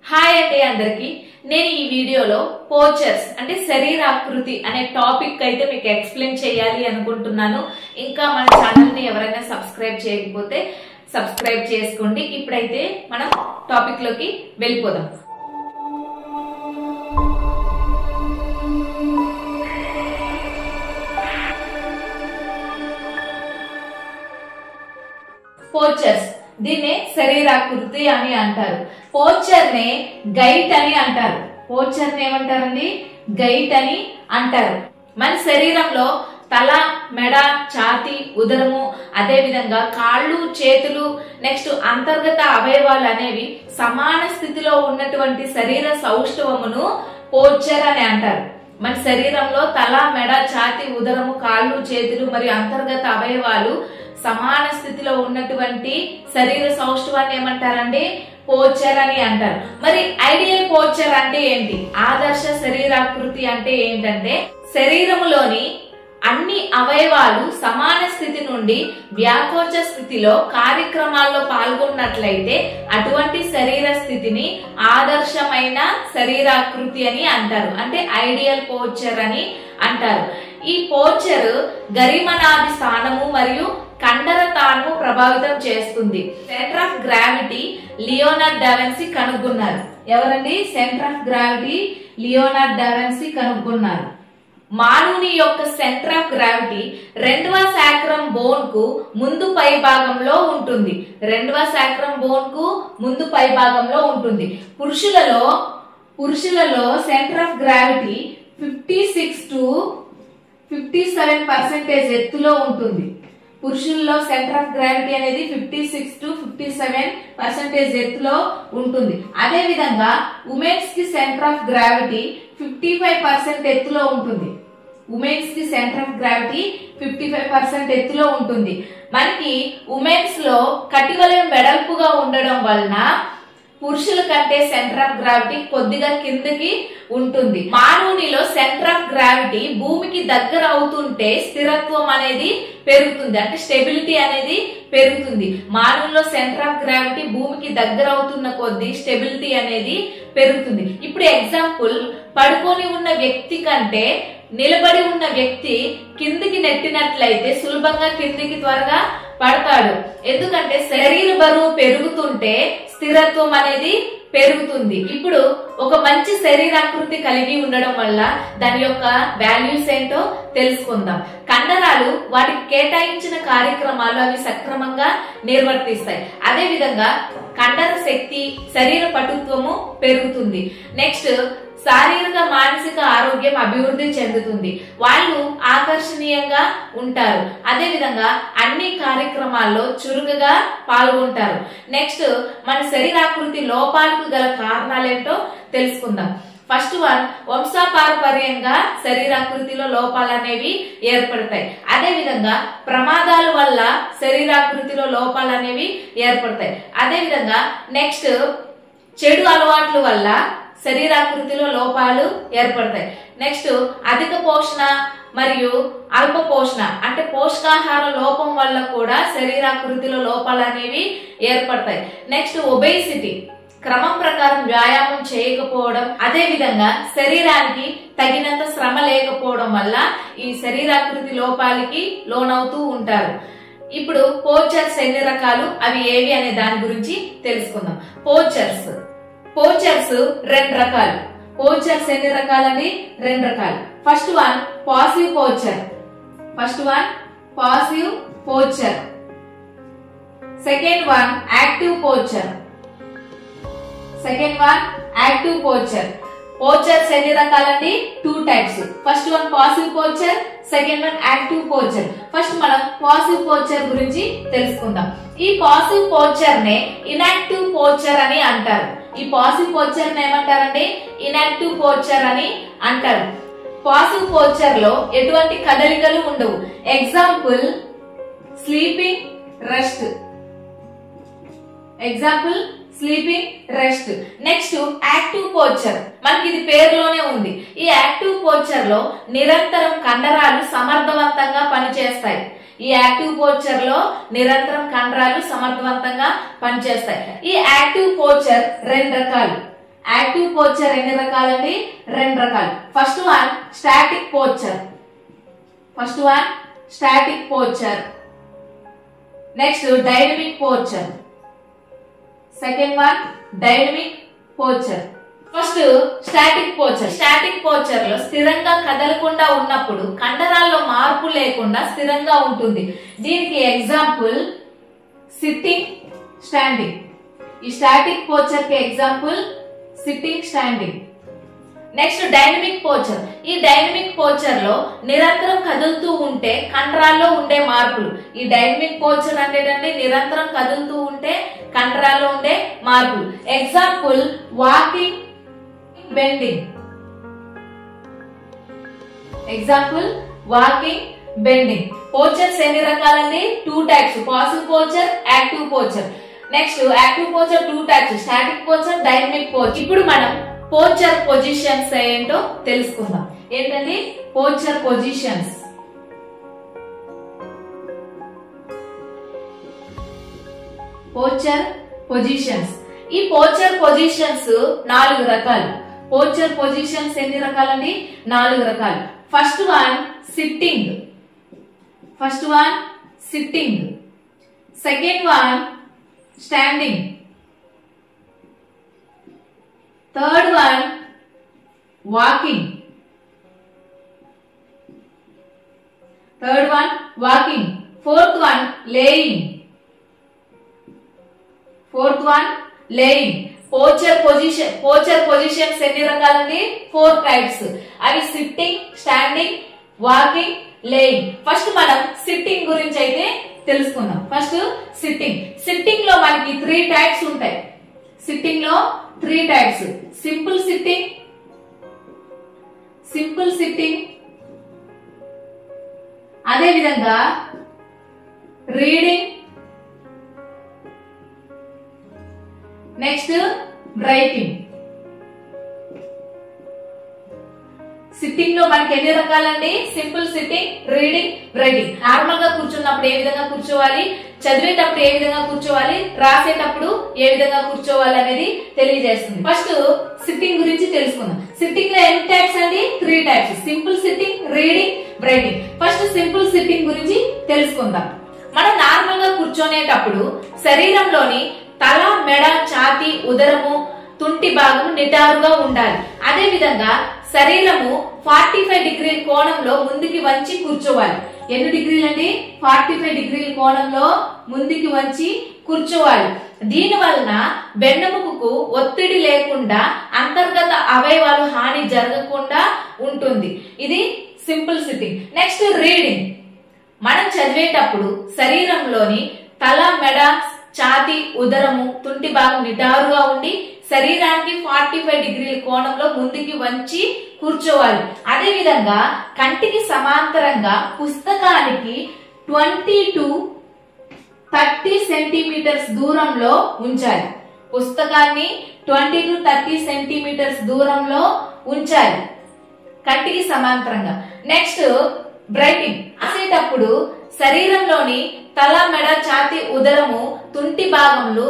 Hi అండి అందరికి. నేను ఈ వీడియోలో పోచర్స్ అంటే శరీరాకృతి అనే టాపిక్ అయితే మీకు ఎక్స్ప్లెయిన్ చేయాలి అనుకుంటున్నాను. ఇంకా మన ఛానల్ ని ఎవరైనా సబ్స్క్రైబ్ చేయకపోతే సబ్స్క్రైబ్ చేసుకోండి. ఇప్పుడైతే మనం టాపిక్ లోకి వెళ్ళిపోదాం. పోచర్స్ దీన్నే శరీరాకృతి అని అంటారు. పోచర్ నే గైట్ అని అంటారు. పోచర్ ని ఏమంటారండి? గైట్ అని అంటారు. మన శరీరంలో తల, మెడ, ఛాతి, ఉదరము, అదే విధంగా కాళ్ళు, చేతులు, నెక్స్ట్ అంతర్గత అవయవాలు అనేవి సమాన స్థితిలో ఉన్నటువంటి శరీర సౌష్ఠవమును పోచర్ అని అంటారు. మన శరీరంలో తల, మెడ, ఛాతి, ఉదరము, కాళ్ళు, చేతులు మరియు అంతర్గత అవయవాలు సమాన స్థితిలో ఉన్నటువంటి శరీర సౌష్ఠవాన్ని ఏమంటారండి? పోచర్ అని అంటారు. మరి ఐడియల్ పోచర్ అంటే ఏంటి? ఆదర్శ శరీరాకృతి అంటే ఏంటంటే శరీరములోని అన్ని అవయవాలు సమాన స్థితి నుండి వ్యాకోచ స్థితిలో కార్యక్రమాల్లో పాల్గొన్నట్లయితే అటువంటి శరీర స్థితిని ఆదర్శమైన శరీరాకృతి అని అంటారు. అంటే ఐడియల్ పోచర్ అని అంటారు. ఈ పోచర్ గరిమనాభి స్థానము మరియు కండర తాను ప్రభావితం చేస్తుంది. Centre of gravity Leonard DaVinci కనుగొన్నారు. ఎవరండి? Centre of gravity Leonard DaVinci కనుగొన్నారు. మానవుని యొక్క సెంటర్ ఆఫ్ గ్రావిటీ రెండవ సాక్రమ్ బోన్ కు ముందు పై భాగంలో ఉంటుంది. రెండవ సాక్రమ్ బోన్ కు ముందు పై భాగంలో ఉంటుంది. పురుషులలో సెంటర్ ఆఫ్ గ్రావిటీ 56 to 57% ఎత్తులో ఉంటుంది. పురుషుల్లో సెంటర్ ఆఫ్ గ్రావిటీ అనేది 56 to 57% ఎత్తులో ఉంటుంది. అదే విధంగా ఉమెన్స్ కి సెంటర్ ఆఫ్ గ్రావిటీ 55% ఎత్తులో ఉంటుంది. ఉమెన్స్ కి సెంటర్ ఆఫ్ గ్రావిటీ 55% ఎత్తులో ఉంటుంది. మనకి ఉమెన్స్ లో కటివలయం వెడల్పుగా ఉండడం వలన పురుషుల కంటే సెంటర్ ఆఫ్ గ్రావిటీ కొద్దిగా కిందకి ఉంటుంది. మానవునిలో సెంటర్ ఆఫ్ గ్రావిటీ భూమికి దగ్గర అవుతుంటే స్థిరత్వం అనేది పెరుగుతుంది. అంటే స్టెబిలిటీ అనేది పెరుగుతుంది. మానవుల్లో సెంటర్ ఆఫ్ గ్రావిటీ భూమికి దగ్గర అవుతున్న కొద్ది స్టెబిలిటీ అనేది పెరుగుతుంది. ఇప్పుడు ఎగ్జాంపుల్, పడుకొని ఉన్న వ్యక్తి కంటే నిలబడి ఉన్న వ్యక్తి కిందికి నెట్టినట్లయితే సులభంగా కిందికి త్వరగా పడతాడు. ఎందుకంటే శరీర బరువు పెరుగుతుంటే స్థిరత్వం అనేది పెరుగుతుంది. ఇప్పుడు ఒక మంచి శరీరాకృతి కలిగి ఉండడం వల్ల దాని యొక్క వాల్యూస్ ఏంటో తెలుసుకుందాం. కండరాలు వాటికి కేటాయించిన కార్యక్రమాలు అవి సక్రమంగా నిర్వర్తిస్తాయి. అదే విధంగా కండర శక్తి, శరీర పటుత్వము పెరుగుతుంది. నెక్స్ట్ శారీరక, మానసిక ఆరోగ్యం అభివృద్ధి చెందుతుంది. వాళ్ళు ఆకర్షణీయంగా ఉంటారు. అదే విధంగా అన్ని కార్యక్రమాల్లో చురుకుగా పాల్గొంటారు. నెక్స్ట్ మన శరీరాకృతి లోపాలకు గల కారణాలేంటో తెలుసుకుందాం. ఫస్ట్ వన్, వంశపారపర్యంగా శరీరాకృతిలో లోపాలు అనేవి ఏర్పడతాయి. అదే విధంగా ప్రమాదాల వల్ల శరీరాకృతిలో లోపాలు అనేవి ఏర్పడతాయి. అదే విధంగా నెక్స్ట్ చెడు అలవాట్ల వల్ల శరీరాకృతిలో లోపాలు ఏర్పడతాయి. నెక్స్ట్ అధిక పోషణ మరియు అల్ప పోషణ అంటే పోషకాహార లోపం వల్ల కూడా శరీరాకృతిలో లోపాలు అనేవి ఏర్పడతాయి. నెక్స్ట్ ఒబేసిటీ, క్రమం ప్రకారం వ్యాయామం చేయకపోవడం, అదే విధంగా శరీరానికి తగినంత శ్రమ లేకపోవడం వల్ల ఈ శరీరాకృతి లోపాలకి లోనవుతూ ఉంటారు. ఇప్పుడు పోచర్స్ ఎన్ని రకాలు, అవి ఏవి అనే దాని గురించి తెలుసుకుందాం. పోచర్స్ రెండు రకాలు. పోచర్స్ ఎన్ని రకాలండి? రెండు రకాలు. First one passive posture. Second one active posture. Poachers ఎన్ని రకాలండి? 2 types. First one passive posture, second one active posture. First మనం పాసివ్ పోచర్ గురించి తెలుసుకుందాం. ఈ పాసివ్ పోచర్ నే ఇన్యాక్టివ్ పోచర్ అని అంటారు. ఈ పాసివ్ పోచర్ ని ఏమంటారండి? ఇన్యాక్టివ్ పోచర్ అని అంటారు. పాసివ్ పోచర్ లో ఎటువంటి కదలికలు ఉండవు. Example sleeping, rest. Next active posture, మనకి ఇది పేరులోనే ఉంది. ఈ యాక్టివ్ పోచర్ లో నిరంతరం కండరాలు సమర్థవంతంగా పనిచేస్తాయి. ఈ యాక్టివ్ పోచర్ లో నిరంతరం కండరాలు సమర్థవంతంగా పనిచేస్తాయి. ఈ యాక్టివ్ పోచర్ రెండు రకాలు. యాక్టివ్ పోస్చర్ ఎన్ని రకాలండి? 2 రకాలు. First one static posture. Next dynamic posture. Second one dynamic posture. First static posture లో స్థిరంగా కదలకుండా ఉన్నప్పుడు కండరాల్లో మార్పు లేకుండా స్థిరంగా ఉంటుంది. దీనికి ఎగ్జాంపుల్ సిట్టింగ్, స్టాండింగ్. ఈ స్టాటిక్ పోస్చర్ కి example sitting, standing. Next dynamic posture. ఈ డైనమిక్ పోస్చర్ లో నిరంతరం కదులుతూ ఉంటే కండరాల్లో ఉండే మార్పులు. ఈ డైనమిక్ పోస్చర్ అంటే నిరంతరం కదులుతూ ఉంటే కండరాల్లో ఉండే మార్పులు. Example walking, bending. పోస్చర్స్ ఎన్ని రకాలండి? 2 types. Passive posture, active posture. Next active posture 2 types, static posture, dynamic posture. ఇప్పుడు మనం పోస్చర్ పొజిషన్స్ ఏంటో తెలుసుకుందాం. ఏంటండి పోస్చర్ పొజిషన్స్? ఈ పోస్చర్ పొజిషన్స్ 4 రకాలు. పోస్చర్ పొజిషన్స్ ఎన్ని రకాలండి? 4 రకాలు. First one sitting. Second one standing. Third one walking. Fourth one laying. Posture positions ఎన్ని రకాలండి? 4 టైప్స్. అవి sitting, standing, walking, laying. First మనం సిట్టింగ్ గురించి అయితే తెలుసుకుందాం. ఫస్ట్ సిట్టింగ్ లో మనకి 3 టైప్స్ ఉంటాయి. సింపుల్ సిట్టింగ్, అదే విధంగా రీడింగ్, నెక్స్ట్ రైటింగ్. సిట్టింగ్ లో మనకి ఎన్ని రకాలండి? Simple sitting, reading, writing. Normal గా కూర్చున్నప్పుడు ఏ విధంగా కూర్చోవాలి, చదివేటప్పుడు ఏ విధంగా కూర్చోవాలి, రాసేటప్పుడు ఏ విధంగా కూర్చోవాలి అనేది తెలియజేస్తుంది. ఫస్ట్ సిట్టింగ్ గురించి తెలుసుకుందాం. సిట్టింగ్ లో ఎన్ని టైప్స్ అండి? 3 types. Simple sitting, reading, writing. First simple sitting గురించి తెలుసుకుందాం. మనం నార్మల్ గా కూర్చోనేటప్పుడు శరీరంలోని తల, మెడ, ఛాతీ, ఉదరము, తుంటి భాగం నిటారుగా ఉండాలి. అదే విధంగా శరీరము 45 డిగ్రీల కోణంలో ముందుకి వంచి కూర్చోవాలి. ఎన్ని డిగ్రీలు అండి? 45 డిగ్రీల కోణంలో ముందుకి వంచి కూర్చోవాలి. దీని వలన వెన్నెముకకు ఒత్తిడి లేకుండా అంతర్గత అవయవాలు హాని జరగకుండా ఉంటుంది. ఇది సింపుల్ సిట్టింగ్. Next reading. మనం చదివేటప్పుడు శరీరంలోని తల, మెడ, ఛాతీ, ఉదరము, తుంటి భాగం నిటారుగా ఉండి శరీరానికి 45 డిగ్రీల కోణంలో ముందుకి వంచి కూర్చోవాలి. అదే విధంగా కంటికి సమాంతరంగా పుస్తకానికి 20 to 30 సెంటీమీటర్స్ దూరంలో ఉంచాలి. పుస్తకాన్ని 20 to 30 సెంటీమీటర్స్ దూరంలో ఉంచాలి కంటికి సమాంతరంగా. Next writing. రాసేటప్పుడు శరీరంలోని తల, మెడ, ఛాతీ, ఉదరము, తుంటి భాగములు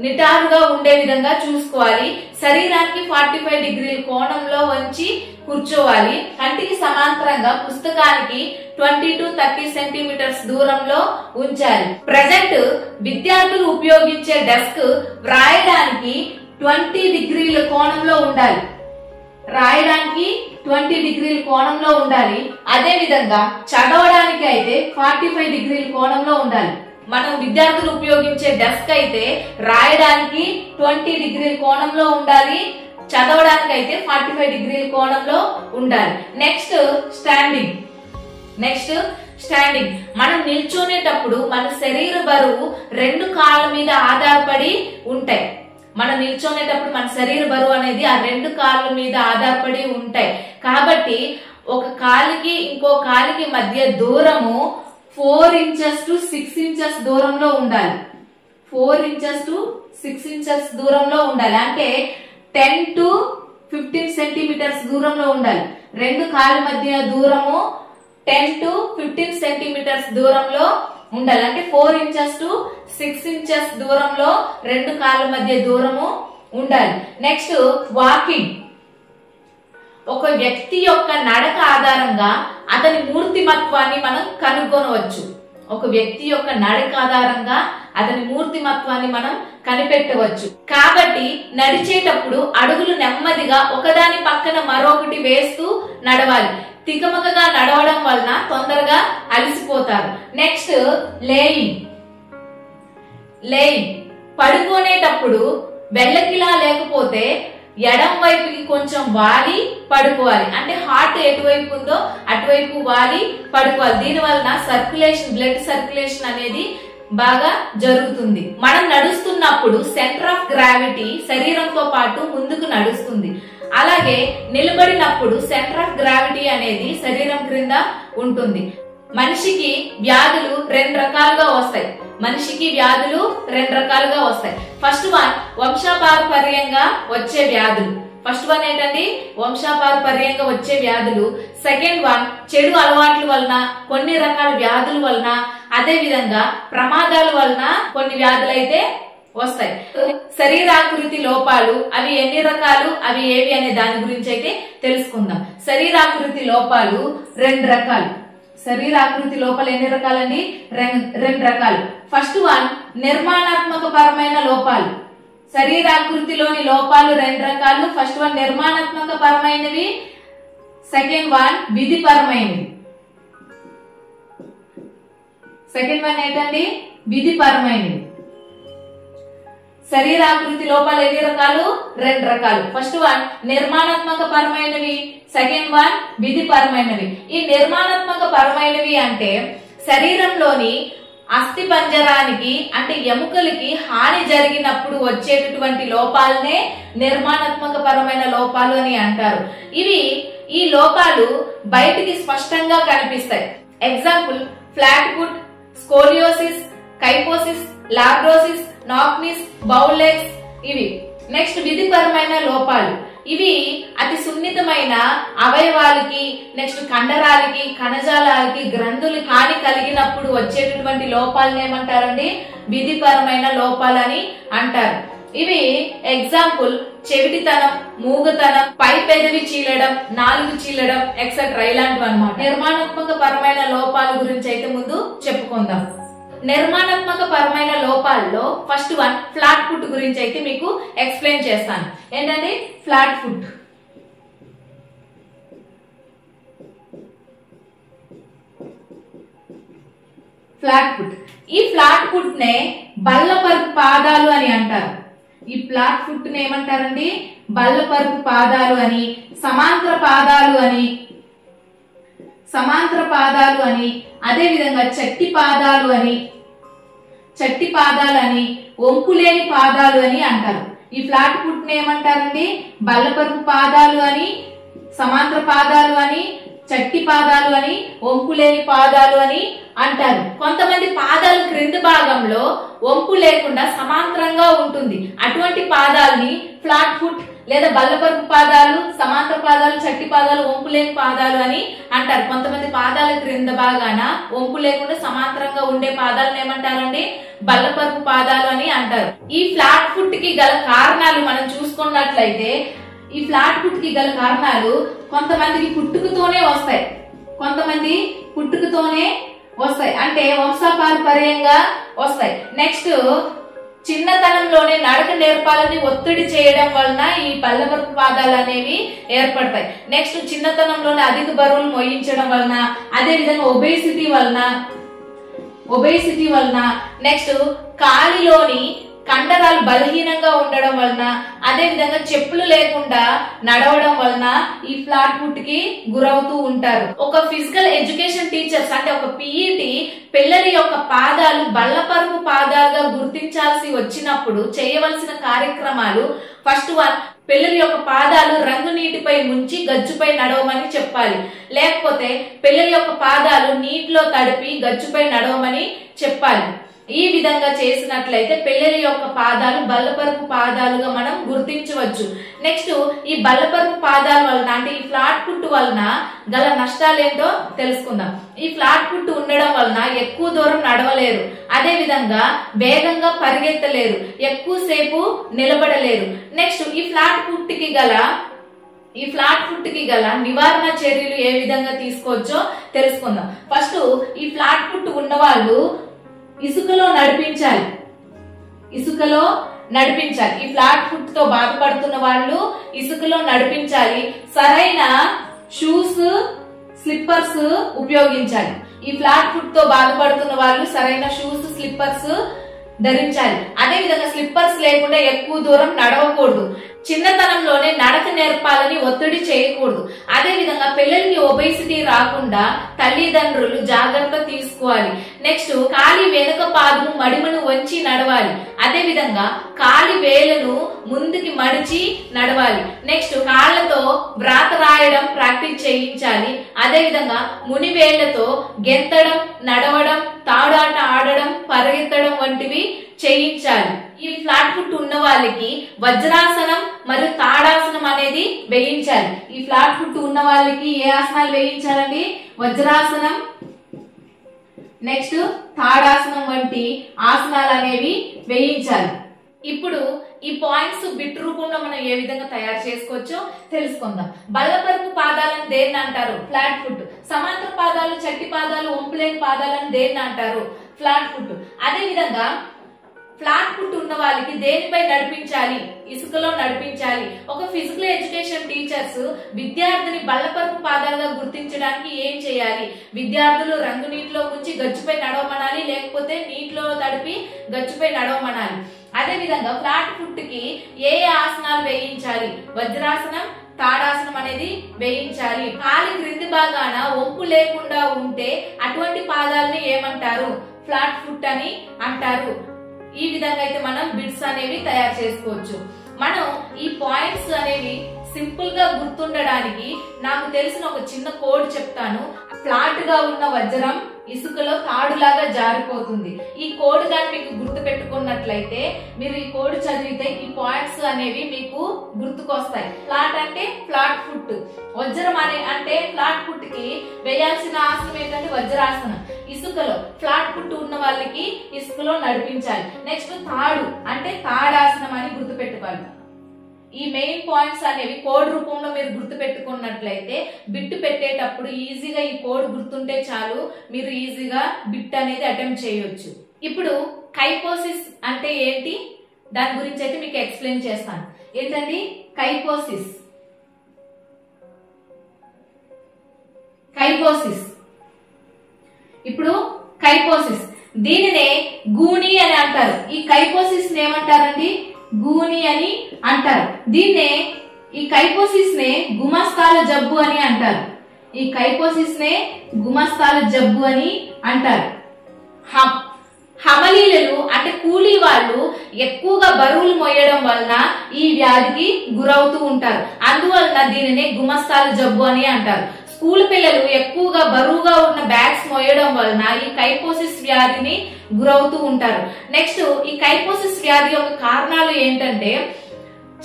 నిటారుగా ఉండే విధంగా చూసుకోవాలి. శరీరానికి 45 డిగ్రీల కోణంలో వంచి కూర్చోవాలి. కంటికి సమాంతరంగా పుస్తకానికి 20 to 30 సెంటీమీటర్స్ దూరంలో ఉంచాలి. ప్రజెంట్ విద్యార్థులు ఉపయోగించే డెస్క్ వ్రాయడానికి 20 డిగ్రీల కోణంలో ఉండాలి. 20 డిగ్రీల కోణంలో ఉండాలి. అదే విధంగా చదవడానికి అయితే 45 డిగ్రీల కోణంలో ఉండాలి. మనం విద్యార్థులు ఉపయోగించే డెస్క్ అయితే రాయడానికి 20 డిగ్రీల కోణంలో ఉండాలి, చదవడానికి అయితే 45 డిగ్రీల కోణంలో ఉండాలి. Next standing. మనం నిల్చునేటప్పుడు మన శరీర బరువు 2 కాళ్ళ మీద ఆధారపడి ఉంటాయి. మనం నిల్చునేటప్పుడు మన శరీర బరువు అనేది ఆ 2 కాళ్ళ మీద ఆధారపడి ఉంటాయి. కాబట్టి ఒక కాలికి ఇంకో కాలికి మధ్య దూరము 4 inches to 6 inches దూరంలో ఉండాలి. 4 inches to 6 inches దూరంలో ఉండాలి. అంటే 10 to 15 సెంటీమీటర్స్ దూరంలో ఉండాలి. 2 కాళ్ళ మధ్య దూరము 10 to 15 సెంటీమీటర్స్ దూరంలో ఉండాలి. అంటే 4 inches to 6 inches దూరంలో 2 కాళ్ళ మధ్య దూరము ఉండాలి. Next walking. ఒక వ్యక్తి యొక్క నడక ఆధారంగా అతని మూర్తిమత్వాన్ని మనం కనుగొనవచ్చు. ఒక వ్యక్తి యొక్క నడక ఆధారంగా అతని మూర్తిమత్వాన్ని మనం కనిపెట్టవచ్చు. కాబట్టి నడిచేటప్పుడు అడుగులు నెమ్మదిగా ఒకదాని పక్కన మరొకటి వేస్తూ నడవాలి. తికమకగా నడవడం వలన తొందరగా అలసిపోతారు. Next laying. పడుకునేటప్పుడు వెళ్ళకిలా లేకపోతే ఎడం వైపుకి కొంచెం వాలి పడుకోవాలి. అంటే హార్ట్ ఎటువైపు ఉందో అటువైపు వాలి పడుకోవాలి. దీని వలన బ్లడ్ సర్క్యులేషన్ అనేది బాగా జరుగుతుంది. మనం నడుస్తున్నప్పుడు సెంటర్ ఆఫ్ గ్రావిటీ శరీరంతో పాటు ముందుకు నడుస్తుంది. అలాగే నిలబడినప్పుడు సెంటర్ ఆఫ్ గ్రావిటీ అనేది శరీరం క్రింద ఉంటుంది. మనిషికి వ్యాధులు రెండు రకాలుగా వస్తాయి. ఫస్ట్ వన్ వంశపారపర్యంగా వచ్చే వ్యాధులు. సెకండ్ వన్ చెడు అలవాట్ల వలన, కొన్ని రకాల వ్యాధుల వలన, అదే విధంగా ప్రమాదాల వలన కొన్ని వ్యాధులు అయితే వస్తాయి. శరీరాకృతి లోపాలు అవి ఎన్ని రకాలు, అవి ఏవి అనే దాని గురించి అయితే తెలుసుకుందాం. శరీరాకృతి లోపాలు రెండు రకాలు. శరీరాకృతి లోపాలు ఎన్ని రకాలండి? రెండు రకాలు. ఫస్ట్ వన్ నిర్మాణాత్మక పరమైన లోపాలు. శరీరాకృతిలోని లోపాలు రెండు రకాలు. ఫస్ట్ వన్ నిర్మాణాత్మక పరమైనవి, సెకండ్ వన్ విధిపరమైనవి. సెకండ్ వన్ ఏంటండి? విధిపరమైనవి. శరీరాకృతి లోపాలు ఎన్ని రకాలు? రెండు రకాలు. ఫస్ట్ వన్ నిర్మాణాత్మక పరమైనవి, సెకండ్ వన్ విధిపరమైనవి. ఈ నిర్మాణాత్మక పరమైనవి అంటే శరీరంలోని అస్థి పంజరానికి అంటే ఎముకలకి హాని జరిగినప్పుడు వచ్చేటటువంటి లోపాలనే నిర్మాణాత్మక పరమైన లోపాలు అని అంటారు. ఈ లోపాలు బయటికి స్పష్టంగా కనిపిస్తాయి. Example flat foot, scoliosis, kyphosis, lordosis, knock knees, bow legs ఇవి. నెక్స్ట్ విధిపరమైన లోపాలు. ఇవి అతి సున్నితమైన అవయవాలకి, నెక్స్ట్ కండరాలకి, కణజాలాలకి, గ్రంథులకి హాని కలిగినప్పుడు వచ్చేటటువంటి లోపాలను ఏమంటారండి? విధిపరమైన లోపాలని అంటారు. ఇవి ఎగ్జాంపుల్ చెవిటితనం, మూగతనం, పై పెదవి చీలడం, నాలుగు చీలడం ఎక్సెట్రా ఇలాంటివి అన్నమాట. నిర్మాణాత్మక పరమైన లోపాల గురించి అయితే ముందు చెప్పుకుందాం. నిర్మాణాత్మక పరమైన లోపాల్లో ఫస్ట్ వన్ ఫ్లాట్ ఫుట్ గురించి అయితే మీకు ఎక్స్ప్లెయిన్ చేస్తాను. ఏంటంటే ఫ్లాట్ ఫుట్. ఈ ఫ్లాట్ ఫుట్ నే బల్లపరుపు పాదాలు అని అంటారు. ఈ ఫ్లాట్ ఫుట్ ని ఏమంటారండి? బల్లపరుపు పాదాలు అని, సమాంతర పాదాలు అని, అదే విధంగా చట్టి పాదాలు అని, వంపులేని పాదాలు అని అంటారు. ఈ ఫ్లాట్ ఫుట్ ని ఏమంటారండి? బల్లపరుపు పాదాలు అని, సమాంతర పాదాలు అని, చట్టి పాదాలు అని, వంపులేని పాదాలు అని అంటారు. కొంతమంది పాదాలు క్రింది భాగంలో వంపు లేకుండా సమాంతరంగా ఉంటుంది. అటువంటి పాదాలని ఫ్లాట్ ఫుట్ లేదా బల్లపరుపు పాదాలు, సమాంతర పాదాలు, చట్టి పాదాలు, వంపు లేని పాదాలు అని అంటారు. కొంతమంది పాదాల క్రింద భాగాన వంపు లేకుండా సమాంతరంగా ఉండే పాదాలను ఏమంటారండి? బల్లపరుపు పాదాలు అని అంటారు. ఈ ఫ్లాట్ ఫుట్ కి గల కారణాలు మనం చూసుకున్నట్లయితే, ఈ ఫ్లాట్ ఫుట్ కి గల కారణాలు కొంతమందికి పుట్టుకతోనే వస్తాయి. అంటే వంశపారపర్యంగా వస్తాయి. నెక్స్ట్ చిన్నతనంలోనే నడక నేర్పాలని ఒత్తిడి చేయడం వలన ఈ బల్లపరుపు పాదాలు అనేవి ఏర్పడతాయి. నెక్స్ట్ చిన్నతనంలోనే అధిక బరువులు మోయించడం వలన, అదే విధంగా ఒబేసిటీ వలన, నెక్స్ట్ కాలిలోని కండరాలు బలహీనంగా ఉండడం వలన, అదే విధంగా చెప్పులు లేకుండా నడవడం వలన ఈ ఫ్లాట్ ఫుట్ కి గురవుతూ ఉంటారు. ఒక ఫిజికల్ ఎడ్యుకేషన్ టీచర్స్ అంటే ఒక పీఈటీ పిల్లల యొక్క పాదాలు బల్లపరుపు పాదాలుగా గుర్తించాల్సి వచ్చినప్పుడు చేయవలసిన కార్యక్రమాలు ఫస్ట్ వన్ పిల్లల యొక్క పాదాలు రంగు నీటిపై ముంచి గచ్చుపై నడవమని చెప్పాలి. లేకపోతే పిల్లల యొక్క పాదాలు నీటిలో తడిపి గచ్చుపై నడవమని చెప్పాలి. ఈ విధంగా చేసినట్లయితే పిల్లల యొక్క పాదాలు బల్లపరుపు పాదాలుగా మనం గుర్తించవచ్చు. నెక్స్ట్ ఈ బల్లపరుపు పాదాల వలన అంటే ఈ ఫ్లాట్ ఫుట్ వలన గల నష్టాలు ఏంటో తెలుసుకుందాం. ఈ ఫ్లాట్ ఫుట్ ఉండడం వలన ఎక్కువ దూరం నడవలేరు, అదే విధంగా వేగంగా పరిగెత్తలేరు, ఎక్కువసేపు నిలబడలేరు. నెక్స్ట్ ఈ ఫ్లాట్ ఫుట్ కి గల నివారణ చర్యలు ఏ విధంగా తీసుకోవచ్చో తెలుసుకుందాం. ఫస్ట్ ఈ ఫ్లాట్ ఫుట్ ఉన్న వాళ్ళు ఇసుకలో నడిపించాలి. ఈ ఫ్లాట్ ఫుట్ తో బాధపడుతున్న వాళ్ళు ఇసుకలో నడిపించాలి. సరైన షూస్, స్లిప్పర్స్ ఉపయోగించాలి. ఈ ఫ్లాట్ ఫుట్ తో బాధపడుతున్న వాళ్ళు సరైన షూస్, స్లిప్పర్స్ ధరించాలి. అదే విధంగా స్లిప్పర్స్ లేకుండా ఎక్కువ దూరం నడవకూడదు. చిన్నతనంలోనే నడక నేర్పాలని ఒత్తిడి చేయకూడదు. అదే విధంగా పిల్లలకి ఒబేసిటీ రాకుండా తల్లిదండ్రులు జాగ్రత్త తీసుకోవాలి. నెక్స్ట్ కాలి వెనుక పాదము మడిమను వంచి నడవాలి. అదే విధంగా కాలి వేలను ముందుకి మడిచి నడవాలి. నెక్స్ట్ కాళ్లతో వ్రాత రాయడం ప్రాక్టీస్ చేయించాలి. అదే విధంగా ముని వేళ్లతో గెంతడం, నడవడం, తాడాట ఆడడం, పరిగెత్తడం వంటివి చేయించాలి. ఈ ఫ్లాట్ ఫుట్ ఉన్న వాళ్ళకి వజ్రాసనం మరియు తాడాసనం అనేది వేయించాలి. ఈ ఫ్లాట్ ఫుట్ ఉన్న వాళ్ళకి ఏ ఆసనాలు వేయించాలండి? వజ్రాసనం, నెక్స్ట్ తాడాసనం వంటి ఆసనాలు అనేవి వేయించాలి. ఇప్పుడు ఈ పాయింట్స్ బిట్ రూపంలో మనం ఏ విధంగా తయారు చేసుకోవచ్చో తెలుసుకుందాం. బల్లపరుపు పాదాలను దేన్ని అంటారు? Flat foot. సమాంతర పాదాలు, చట్టి పాదాలు, వంపులేని పాదాలను దేన్ని అంటారు? Flat foot. అదే విధంగా ఫ్లాట్ ఫుట్ ఉన్న వాళ్ళకి దేనిపై నడిపించాలి? ఇసుకలో నడిపించాలి. ఒక ఫిజికల్ ఎడ్యుకేషన్ టీచర్స్ విద్యార్థిని బల్లపరుపు పాదాలుగా గుర్తించడానికి ఏం చేయాలి? విద్యార్థులు రంగు నీటిలో ముంచి గచ్చుపై నడవమనాలి, లేకపోతే నీటిలో తడిపి గచ్చుపై నడవమనాలి. అదే విధంగా ఫ్లాట్ ఫుట్ కి ఏ ఆసనాలు వేయించాలి? వజ్రాసనం, తాడాసనం అనేది వేయించాలి. కాలి క్రింది భాగాన వంపు లేకుండా ఉంటే అటువంటి పాదాలని ఏమంటారు? ఫ్లాట్ ఫుట్ అని అంటారు. ఈ విధంగా అయితే మనం బిట్స్ అనేవి తయారు చేసుకోవచ్చు. మనం ఈ పాయింట్స్ అనేవి సింపుల్ గా గుర్తుండడానికి నాకు తెలిసిన ఒక చిన్న కోడ్ చెప్తాను. ఫ్లాట్ గా ఉన్న వజ్రం ఇసుకలో తాడులాగా జారిపోతుంది. ఈ కోడ్ గాని మీకు గుర్తు పెట్టుకున్నట్లయితే మీరు ఈ కోడ్ చదివితే ఈ పాయింట్స్ అనేవి మీకు గుర్తుకొస్తాయి. ఫ్లాట్ అంటే ఫ్లాట్ ఫుట్, వజ్రం అంటే ఫ్లాట్ ఫుట్ కి వేయాల్సిన ఆసనం ఏంటంటే వజ్రాసనం. ఇసుకలో ఫ్లాట్ ఫుట్ ఉన్న వాళ్ళకి ఇసుకలో నడిపించాలి. నెక్స్ట్ తాడు అంటే తాడాసనం అని గుర్తు పెట్టుకోవాలి. ఈ మెయిన్ పాయింట్స్ అనేవి కోడ్ రూపంలో మీరు గుర్తు పెట్టుకున్నట్లయితే బిట్ పెట్టేటప్పుడు ఈజీగా ఈ కోడ్ గుర్తుంటే చాలు, మీరు ఈజీగా బిట్ అనేది అటెంప్ట్ చేయొచ్చు. ఇప్పుడు కైపోసిస్ అంటే ఏంటి దాని గురించి అయితే మీకు ఎక్స్ప్లెయిన్ చేస్తాను. ఏంటండి కైపోసిస్? ఇప్పుడు కైపోసిస్ దీనినే గూని అని అంటారు. ఈ కైపోసిస్ ఏమంటారండి? గూని అని అంటారు. దీన్నే ఈ కైపోసిస్ నే గుమస్తాల జబ్బు అని అంటారు. ఈ కైపోసిస్ నే గుమస్తాల జబ్బు అని అంటారు. హమలీలు అంటే కూలీ వాళ్ళు ఎక్కువగా బరువులు మోయడం వలన ఈ వ్యాధికి గురవుతూ ఉంటారు. అందువలన దీనిని గుమస్తాల జబ్బు అని అంటారు. స్కూల్ పిల్లలు ఎక్కువగా బరువుగా ఉన్న బ్యాగ్స్ మోయడం వలన ఈ కైపోసిస్ వ్యాధిని గురవుతూ ఉంటారు. నెక్స్ట్ ఈ కైపోసిస్ వ్యాధి యొక్క కారణాలు ఏంటంటే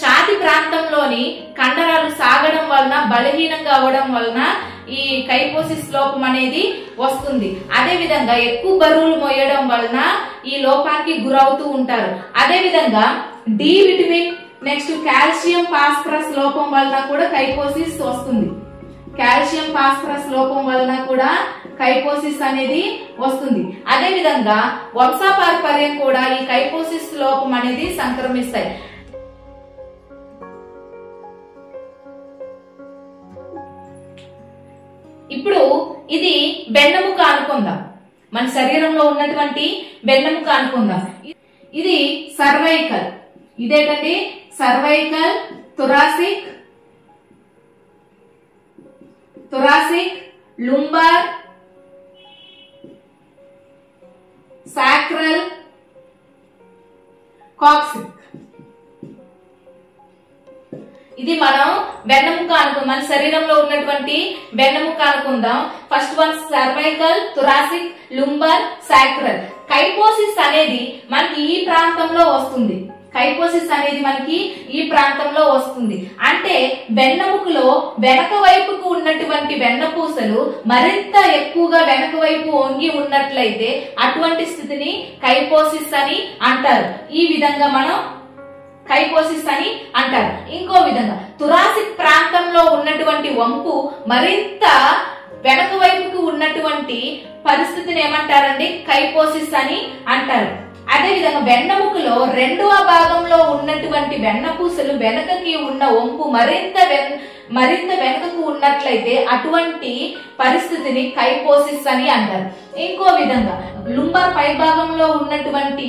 ఛాతి ప్రాంతంలోని కండరాలు సాగడం వలన, బలహీనంగా అవడం వలన ఈ కైపోసిస్ లోపం అనేది వస్తుంది. అదే విధంగా ఎక్కువ బరువులు మోయడం వలన ఈ లోపానికి గురవుతూ ఉంటారు. అదే విధంగా D vitamin, next calcium phosphorus లోపం వలన కూడా కైపోసిస్ వస్తుంది. కాల్షియం ఫాస్ఫరస్ లోపం వలన కూడా కైపోసిస్ అనేది వస్తుంది. అదే విధంగా వంశపారంపర్యం కూడా ఈ కైపోసిస్ లోపం అనేది సంక్రమిస్తాయి. ఇప్పుడు ఇది వెన్నెముక అనుకుందాం. మన శరీరంలో ఉన్నటువంటి వెన్నెముక అనుకుందాం. ఇది సర్వైకల్. ఇదేంటండి? Cervical, thoracic, lumbar, sacral, coccyx. ఇది మనం వెన్నెముక అనుకుందాం. మన శరీరంలో ఉన్నటువంటి వెన్నెముక అనుకుందాం. First one cervical, thoracic, lumbar, sacral. Kyphosis అనేది మనకి ఈ ప్రాంతంలో వస్తుంది. కైపోసిస్ అనేది మనకి ఈ ప్రాంతంలో వస్తుంది. అంటే వెన్నెముకలో వెనక వైపుకు ఉన్నటువంటి వెన్నపూసలు మరింత ఎక్కువగా వెనక వైపు వంగి ఉన్నట్లయితే అటువంటి స్థితిని కైపోసిస్ అని అంటారు. ఈ విధంగా మనం కైపోసిస్ అని అంటారు. ఇంకో విధంగా థొరాసిక్ ప్రాంతంలో ఉన్నటువంటి వంపు మరింత వెనక వైపుకు ఉన్నటువంటి పరిస్థితిని ఏమంటారండి? కైపోసిస్ అని అంటారు. అదే విధంగా వెన్నెముకలో రెండవ భాగంలో ఉన్నటువంటి వెన్నపూసలు వెనకకి ఉన్న వంపు మరింత వెనకకు ఉన్నట్లయితే అటువంటి పరిస్థితిని కైపోసిస్ అని అంటారు. ఇంకో విధంగా లుంబర్ పై భాగంలో ఉన్నటువంటి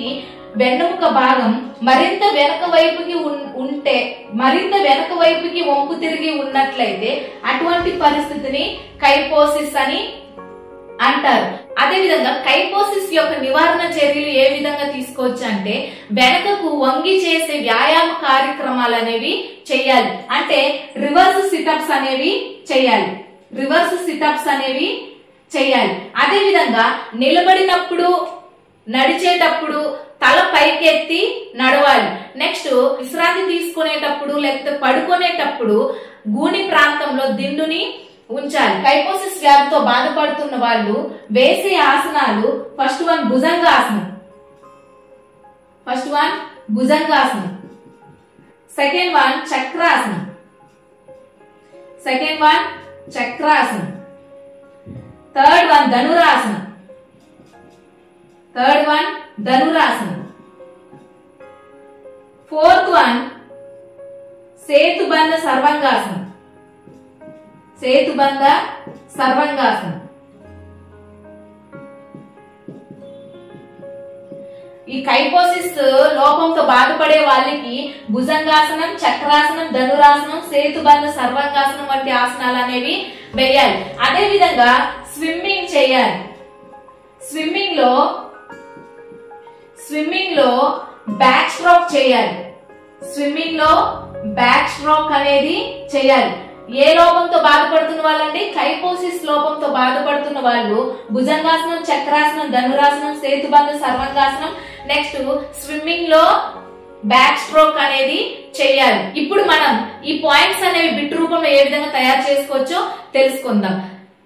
వెన్నెముక భాగం మరింత వెనక వైపుకి వంపు తిరిగి ఉన్నట్లయితే అటువంటి పరిస్థితిని కైపోసిస్ అని అంటారు. అదే విధంగా కైపోసిస్ యొక్క నివారణ చర్యలు ఏ విధంగా తీసుకోవచ్చు అంటే వెనకకు వంగి చేసే వ్యాయామ కార్యక్రమాలు అనేవి చేయాలి. అంటే రివర్స్ సిటప్స్ అనేవి చేయాలి. అదే విధంగా నిలబడినప్పుడు, నడిచేటప్పుడు తల పైకెత్తి నడవాలి. నెక్స్ట్ విశ్రాంతి తీసుకునేటప్పుడు లేకపోతే పడుకునేటప్పుడు గూని ప్రాంతంలో దిండుని ఉంచాలి. కైపోసిస్ వ్యాధితో బాధపడుతున్న వాళ్ళు వేసే ఆసనాలు ఫస్ట్ వన్ భుజంగాసనం, సెకండ్ వన్ చక్రాసనం, థర్డ్ వన్ ధనురాసనం, ఫోర్త్ వన్ సేతుబంధ సర్వంగాసనం. ఈ కైపోసిస్ లోపంతో బాధపడే వాళ్ళకి భుజంగాసనం, చక్రాసనం, ధనురాసనం, సేతుబంధ సర్వంగాసనం వంటి ఆసనాలు అనేవి వేయాలి. అదే విధంగా స్విమ్మింగ్ చేయాలి. స్విమ్మింగ్ లో బ్యాక్ స్ట్రోక్ అనేది చేయాలి. ఏ లోపంతో బాధపడుతున్న వాళ్ళండి? కైపోసిస్ లోపంతో బాధపడుతున్న వాళ్ళు భుజంగాసనం, చక్రాసనం, ధనురాసనం, సేతుబంధ సర్వంగాసనం, నెక్స్ట్ స్విమ్మింగ్ లో బ్యాక్ స్ట్రోక్ అనేది చేయాలి. ఇప్పుడు మనం ఈ పాయింట్స్ అనేవి బిట్ రూపంలో ఏ విధంగా తయారు చేసుకోవచ్చో తెలుసుకుందాం.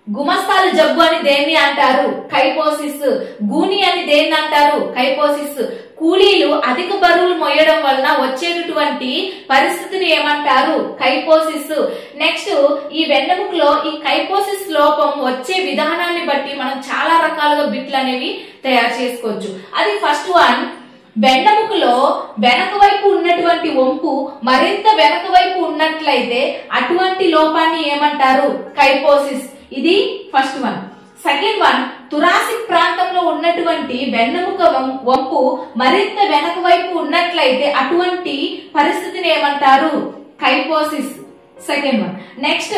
గుమస్తాల జబ్బు అని దేన్ని అంటారు? కైపోసిస్. గూని అని దేన్ని అంటారు? కైపోసిస్. కూలీలు అధిక బరువులు మోయడం వలన వచ్చేటటువంటి పరిస్థితిని ఏమంటారు? కైపోసిస్. నెక్స్ట్ ఈ వెన్నెముకలో ఈ కైపోసిస్ లోపం వచ్చే విధానాన్ని బట్టి మనం చాలా రకాలుగా బిట్లు అనేవి తయారు చేసుకోవచ్చు. అది ఫస్ట్ వన్, వెన్నెముకలో వెనక వైపు ఉన్నటువంటి వంపు మరింత వెనక వైపు ఉన్నట్లయితే అటువంటి లోపాన్ని ఏమంటారు? కైపోసిస్. ఇది first one. Second one, thoracic ప్రాంతంలో ఉన్నటువంటి వెన్నెముక వంపు మరింత వెనక వైపు ఉన్నట్లయితే అటువంటి పరిస్థితిని ఏమంటారు? కైపోసిస్. Second one. నెక్స్ట్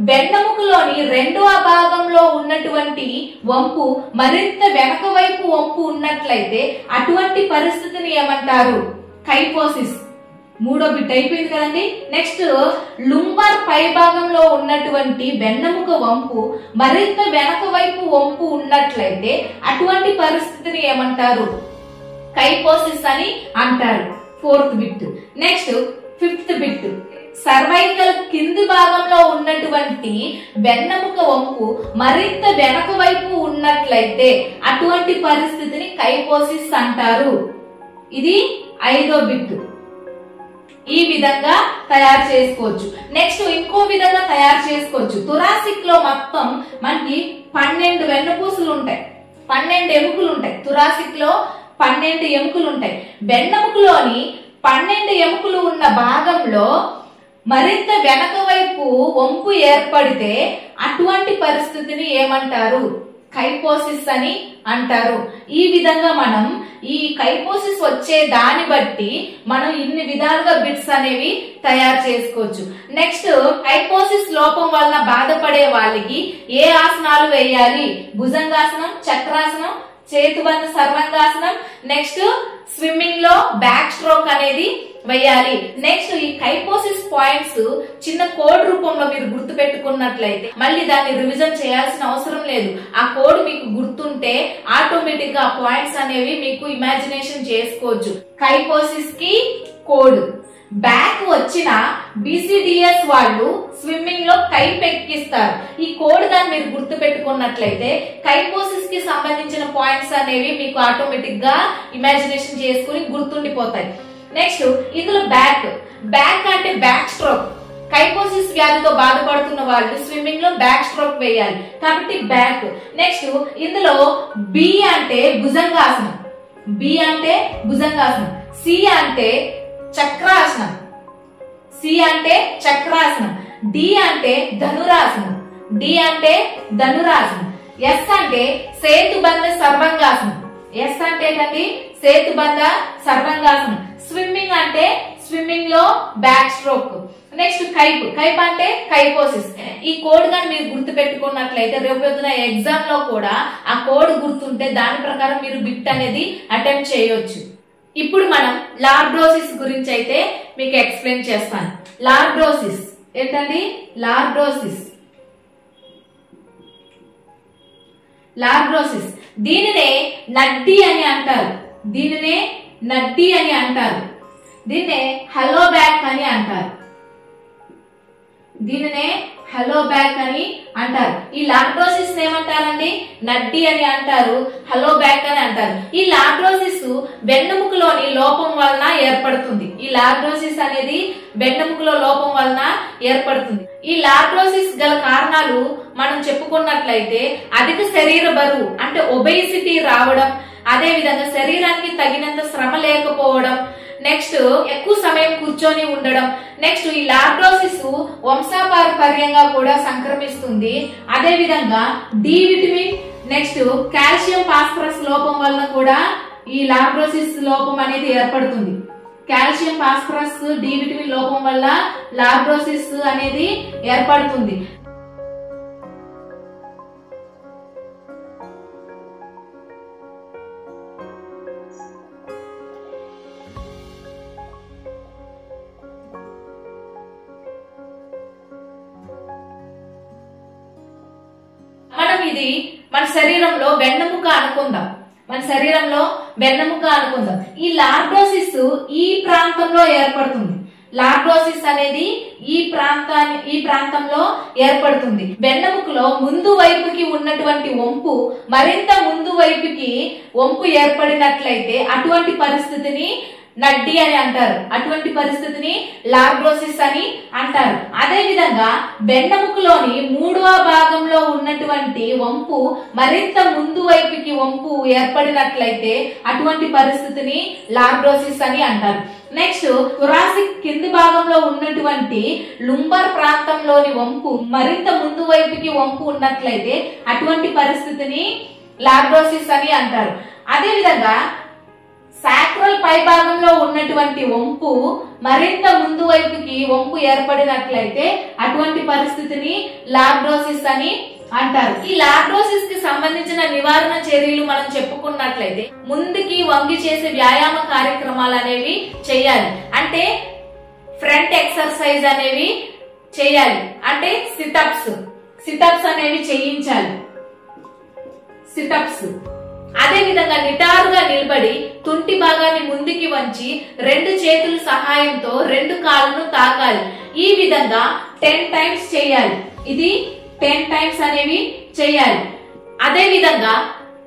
వెన్నెముకలోని రెండవ భాగంలో ఉన్నటువంటి వంపు మరింత వెనక వైపు వంపు ఉన్నట్లయితే అటువంటి పరిస్థితిని ఏమంటారు? కైపోసిస్. మూడో బిట్ అయిపోయింది కదండి. నెక్స్ట్ లుంబర్ పై భాగంలో ఉన్నటువంటి వెన్నెముక వంపు మరింత వెనక వైపు వంపు ఉన్నట్లయితే అటువంటి పరిస్థితిని ఏమంటారు? కైపోసిస్ అని అంటారు. Fourth bit. Next fifth bit, cervical కింది భాగంలో ఉన్నటువంటి వెన్నెముక వంపు మరింత వెనక వైపు ఉన్నట్లయితే అటువంటి పరిస్థితిని కైపోసిస్ అంటారు. ఇది ఐదో బిట్. ఈ విధంగా తయారు చేసుకోవచ్చు. నెక్స్ట్ ఇంకో విధంగా తయారు చేసుకోవచ్చు. థొరాసిక్ లో మొత్తం మనకి 12 వెన్నపూసలు ఉంటాయి, 12 ఎముకలు ఉంటాయి. థొరాసిక్ లో 12 ఎముకలు ఉంటాయి. వెన్నెముకలోని 12 ఎముకలు ఉన్న భాగంలో మరింత వెనక వైపు వంపు ఏర్పడితే అటువంటి పరిస్థితిని ఏమంటారు? కైపోసిస్ అని అంటారు. ఈ విధంగా మనం ఈ కైపోసిస్ వచ్చే దాన్ని బట్టి మనం ఇన్ని విధాలుగా బిట్స్ అనేవి తయారు చేసుకోవచ్చు. నెక్స్ట్ కైపోసిస్ లోపం వలన బాధపడే వాళ్ళకి ఏ ఆసనాలు వేయాలి? భుజంగాసనం, చక్రాసనం, చేతుబంధ సర్వంగాసనం, నెక్స్ట్ స్విమ్మింగ్ లో బ్యాక్ స్ట్రోక్ అనేది వేయాలి. నెక్స్ట్ ఈ కైపోసిస్ పాయింట్స్ చిన్న కోడ్ రూపంలో మీరు గుర్తు పెట్టుకున్నట్లయితే మళ్ళీ దాన్ని రివిజన్ చేయాల్సిన అవసరం లేదు. ఆ కోడ్ మీకు గుర్తుంటే ఆటోమేటిక్ గా పాయింట్స్ అనేవి మీకు ఇమాజినేషన్ చేసుకోవచ్చు. కైపోసిస్ కి కోడ్ బ్యాక్ వచ్చిన బీసీడీఎస్ వాళ్ళు స్విమ్మింగ్ లో కైప్ ఎక్కిస్తారు. ఈ కోడ్ దాన్ని మీరు గుర్తు పెట్టుకున్నట్లయితే కైపోసిస్ కి సంబంధించిన పాయింట్స్ అనేవి మీకు ఆటోమేటిక్ గా ఇమాజినేషన్ చేసుకుని గుర్తుండిపోతాయి. నెక్స్ట్ ఇందులో బ్యాక్ అంటే బ్యాక్ స్ట్రోక్. కైపోసిస్ వ్యాధితో బాధపడుతున్న వాళ్ళు స్విమ్మింగ్ లో బ్యాక్ స్ట్రోక్ వేయాలి కాబట్టి బ్యాక్. నెక్స్ట్ ఇందులో బి అంటే భుజంగాసనం. బి అంటే భుజంగాసనం. సి అంటే చక్రాసనం. సి అంటే చక్రాసనం. డి అంటే ధనురాసనం. డి అంటే ధనురాసనం. ఎస్ అంటే సేతుబంధ సర్వంగాసనం. ఎస్ అంటే ఏంటండి సేతుబంధ సర్వంగాసనం. స్విమ్మింగ్ అంటే స్విమ్మింగ్ లో బ్యాక్ స్ట్రోక్. నెక్స్ట్ కైప్ అంటే కైపోసిస్. ఈ కోడ్ గాని మీరు గుర్తు పెట్టుకున్నట్లయితే రేపు పొద్దున ఎగ్జామ్ లో కూడా ఆ కోడ్ గుర్తుంటే దాని ప్రకారం మీరు బిట్ అనేది అటెంప్ట్ చేయొచ్చు. ఇప్పుడు మనం లార్డ్రోసిస్ గురించి అయితే మీకు ఎక్స్ప్లెయిన్ చేస్తాను. లార్డ్రోసిస్ ఏంటండి? లార్డ్రోసిస్ దీనినే నడ్డి అని అంటారు. దీన్నే హలోబ్యాక్ అని అంటారు. ఈ లార్డ్రోసిస్ ఏమంటారండి? నడ్డి అని అంటారు, హలోబ్యాక్ అని అంటారు. ఈ లార్డ్రోసిస్ వెన్నెముకలోని లోపం వలన ఏర్పడుతుంది. ఈ లార్డ్రోసిస్ గల కారణాలు మనం చెప్పుకున్నట్లయితే అధిక శరీర బరువు అంటే ఒబేసిటీ రావడం, అదే విధంగా శరీరానికి తగినంత శ్రమ లేకపోవడం, నెక్స్ట్ ఎక్కువ సమయం కూర్చొని ఉండడం. నెక్స్ట్ ఈ లార్డ్రోసిస్ వంశపారంపర్యంగా కూడా సంక్రమిస్తుంది. అదే విధంగా D vitamin next calcium phosphorus లోపం వలన కూడా ఈ లార్డ్రోసిస్ లోపం అనేది ఏర్పడుతుంది. కాల్షియం ఫాస్ఫరస్ డి విటమిన్ లోపం వల్ల లార్డ్రోసిస్ అనేది ఏర్పడుతుంది. ఇది మన శరీరంలో వెన్నెముక అనుకుందాం. ఈ లార్డ్రోసిస్ ఈ ప్రాంతంలో ఏర్పడుతుంది. లార్డ్రోసిస్ అనేది ఈ ప్రాంతంలో ఏర్పడుతుంది. వెన్నెముకలో ముందు వైపుకి ఉన్నటువంటి వంపు మరింత ముందు వైపుకి వంపు ఏర్పడినట్లయితే అటువంటి పరిస్థితిని నడ్డి అని అంటారు. అటువంటి పరిస్థితిని లార్డ్రోసిస్ అని అంటారు. అదే విధంగా వెన్నెముకలోని 3వ భాగంలో ఉన్నటువంటి వంపు మరింత ముందు వైపుకి వంపు ఏర్పడినట్లయితే అటువంటి పరిస్థితిని లార్డ్రోసిస్ అని అంటారు. నెక్స్ట్ థొరాసిక్ కింది భాగంలో ఉన్నటువంటి లుంబర్ ప్రాంతంలోని వంపు మరింత ముందు వైపుకి వంపు ఉన్నట్లయితే అటువంటి పరిస్థితిని లార్డ్రోసిస్ అని అంటారు. అదే విధంగా సాక్రల్ పై భాగంలో ఉన్నటువంటి వంపు మరింత ముందు వైపుకి వంపు ఏర్పడినట్లయితే అటువంటి పరిస్థితిని లార్డ్రోసిస్ అని అంటారు. ఈ లార్డ్రోసిస్ కి సంబంధించిన నివారణ చర్యలు మనం చెప్పుకున్నట్లయితే ముందుకి వంగి చేసే వ్యాయామ కార్యక్రమాలు అనేవి చేయాలి. అంటే ఫ్రంట్ ఎక్సర్సైజ్ అనేవి చేయాలి. అంటే సిటప్స్ అనేవి చేయించాలి. అదే విధంగా నిటారుగా నిలబడి తుంటి భాగాన్ని ముందుకి వంచి 2 చేతుల సహాయంతో 2 కాళ్ళను తాకాలి. ఈ విధంగా 10 టైమ్స్ చేయాలి. ఇది 10 టైమ్స్ అనేవి చేయాలి. అదే విధంగా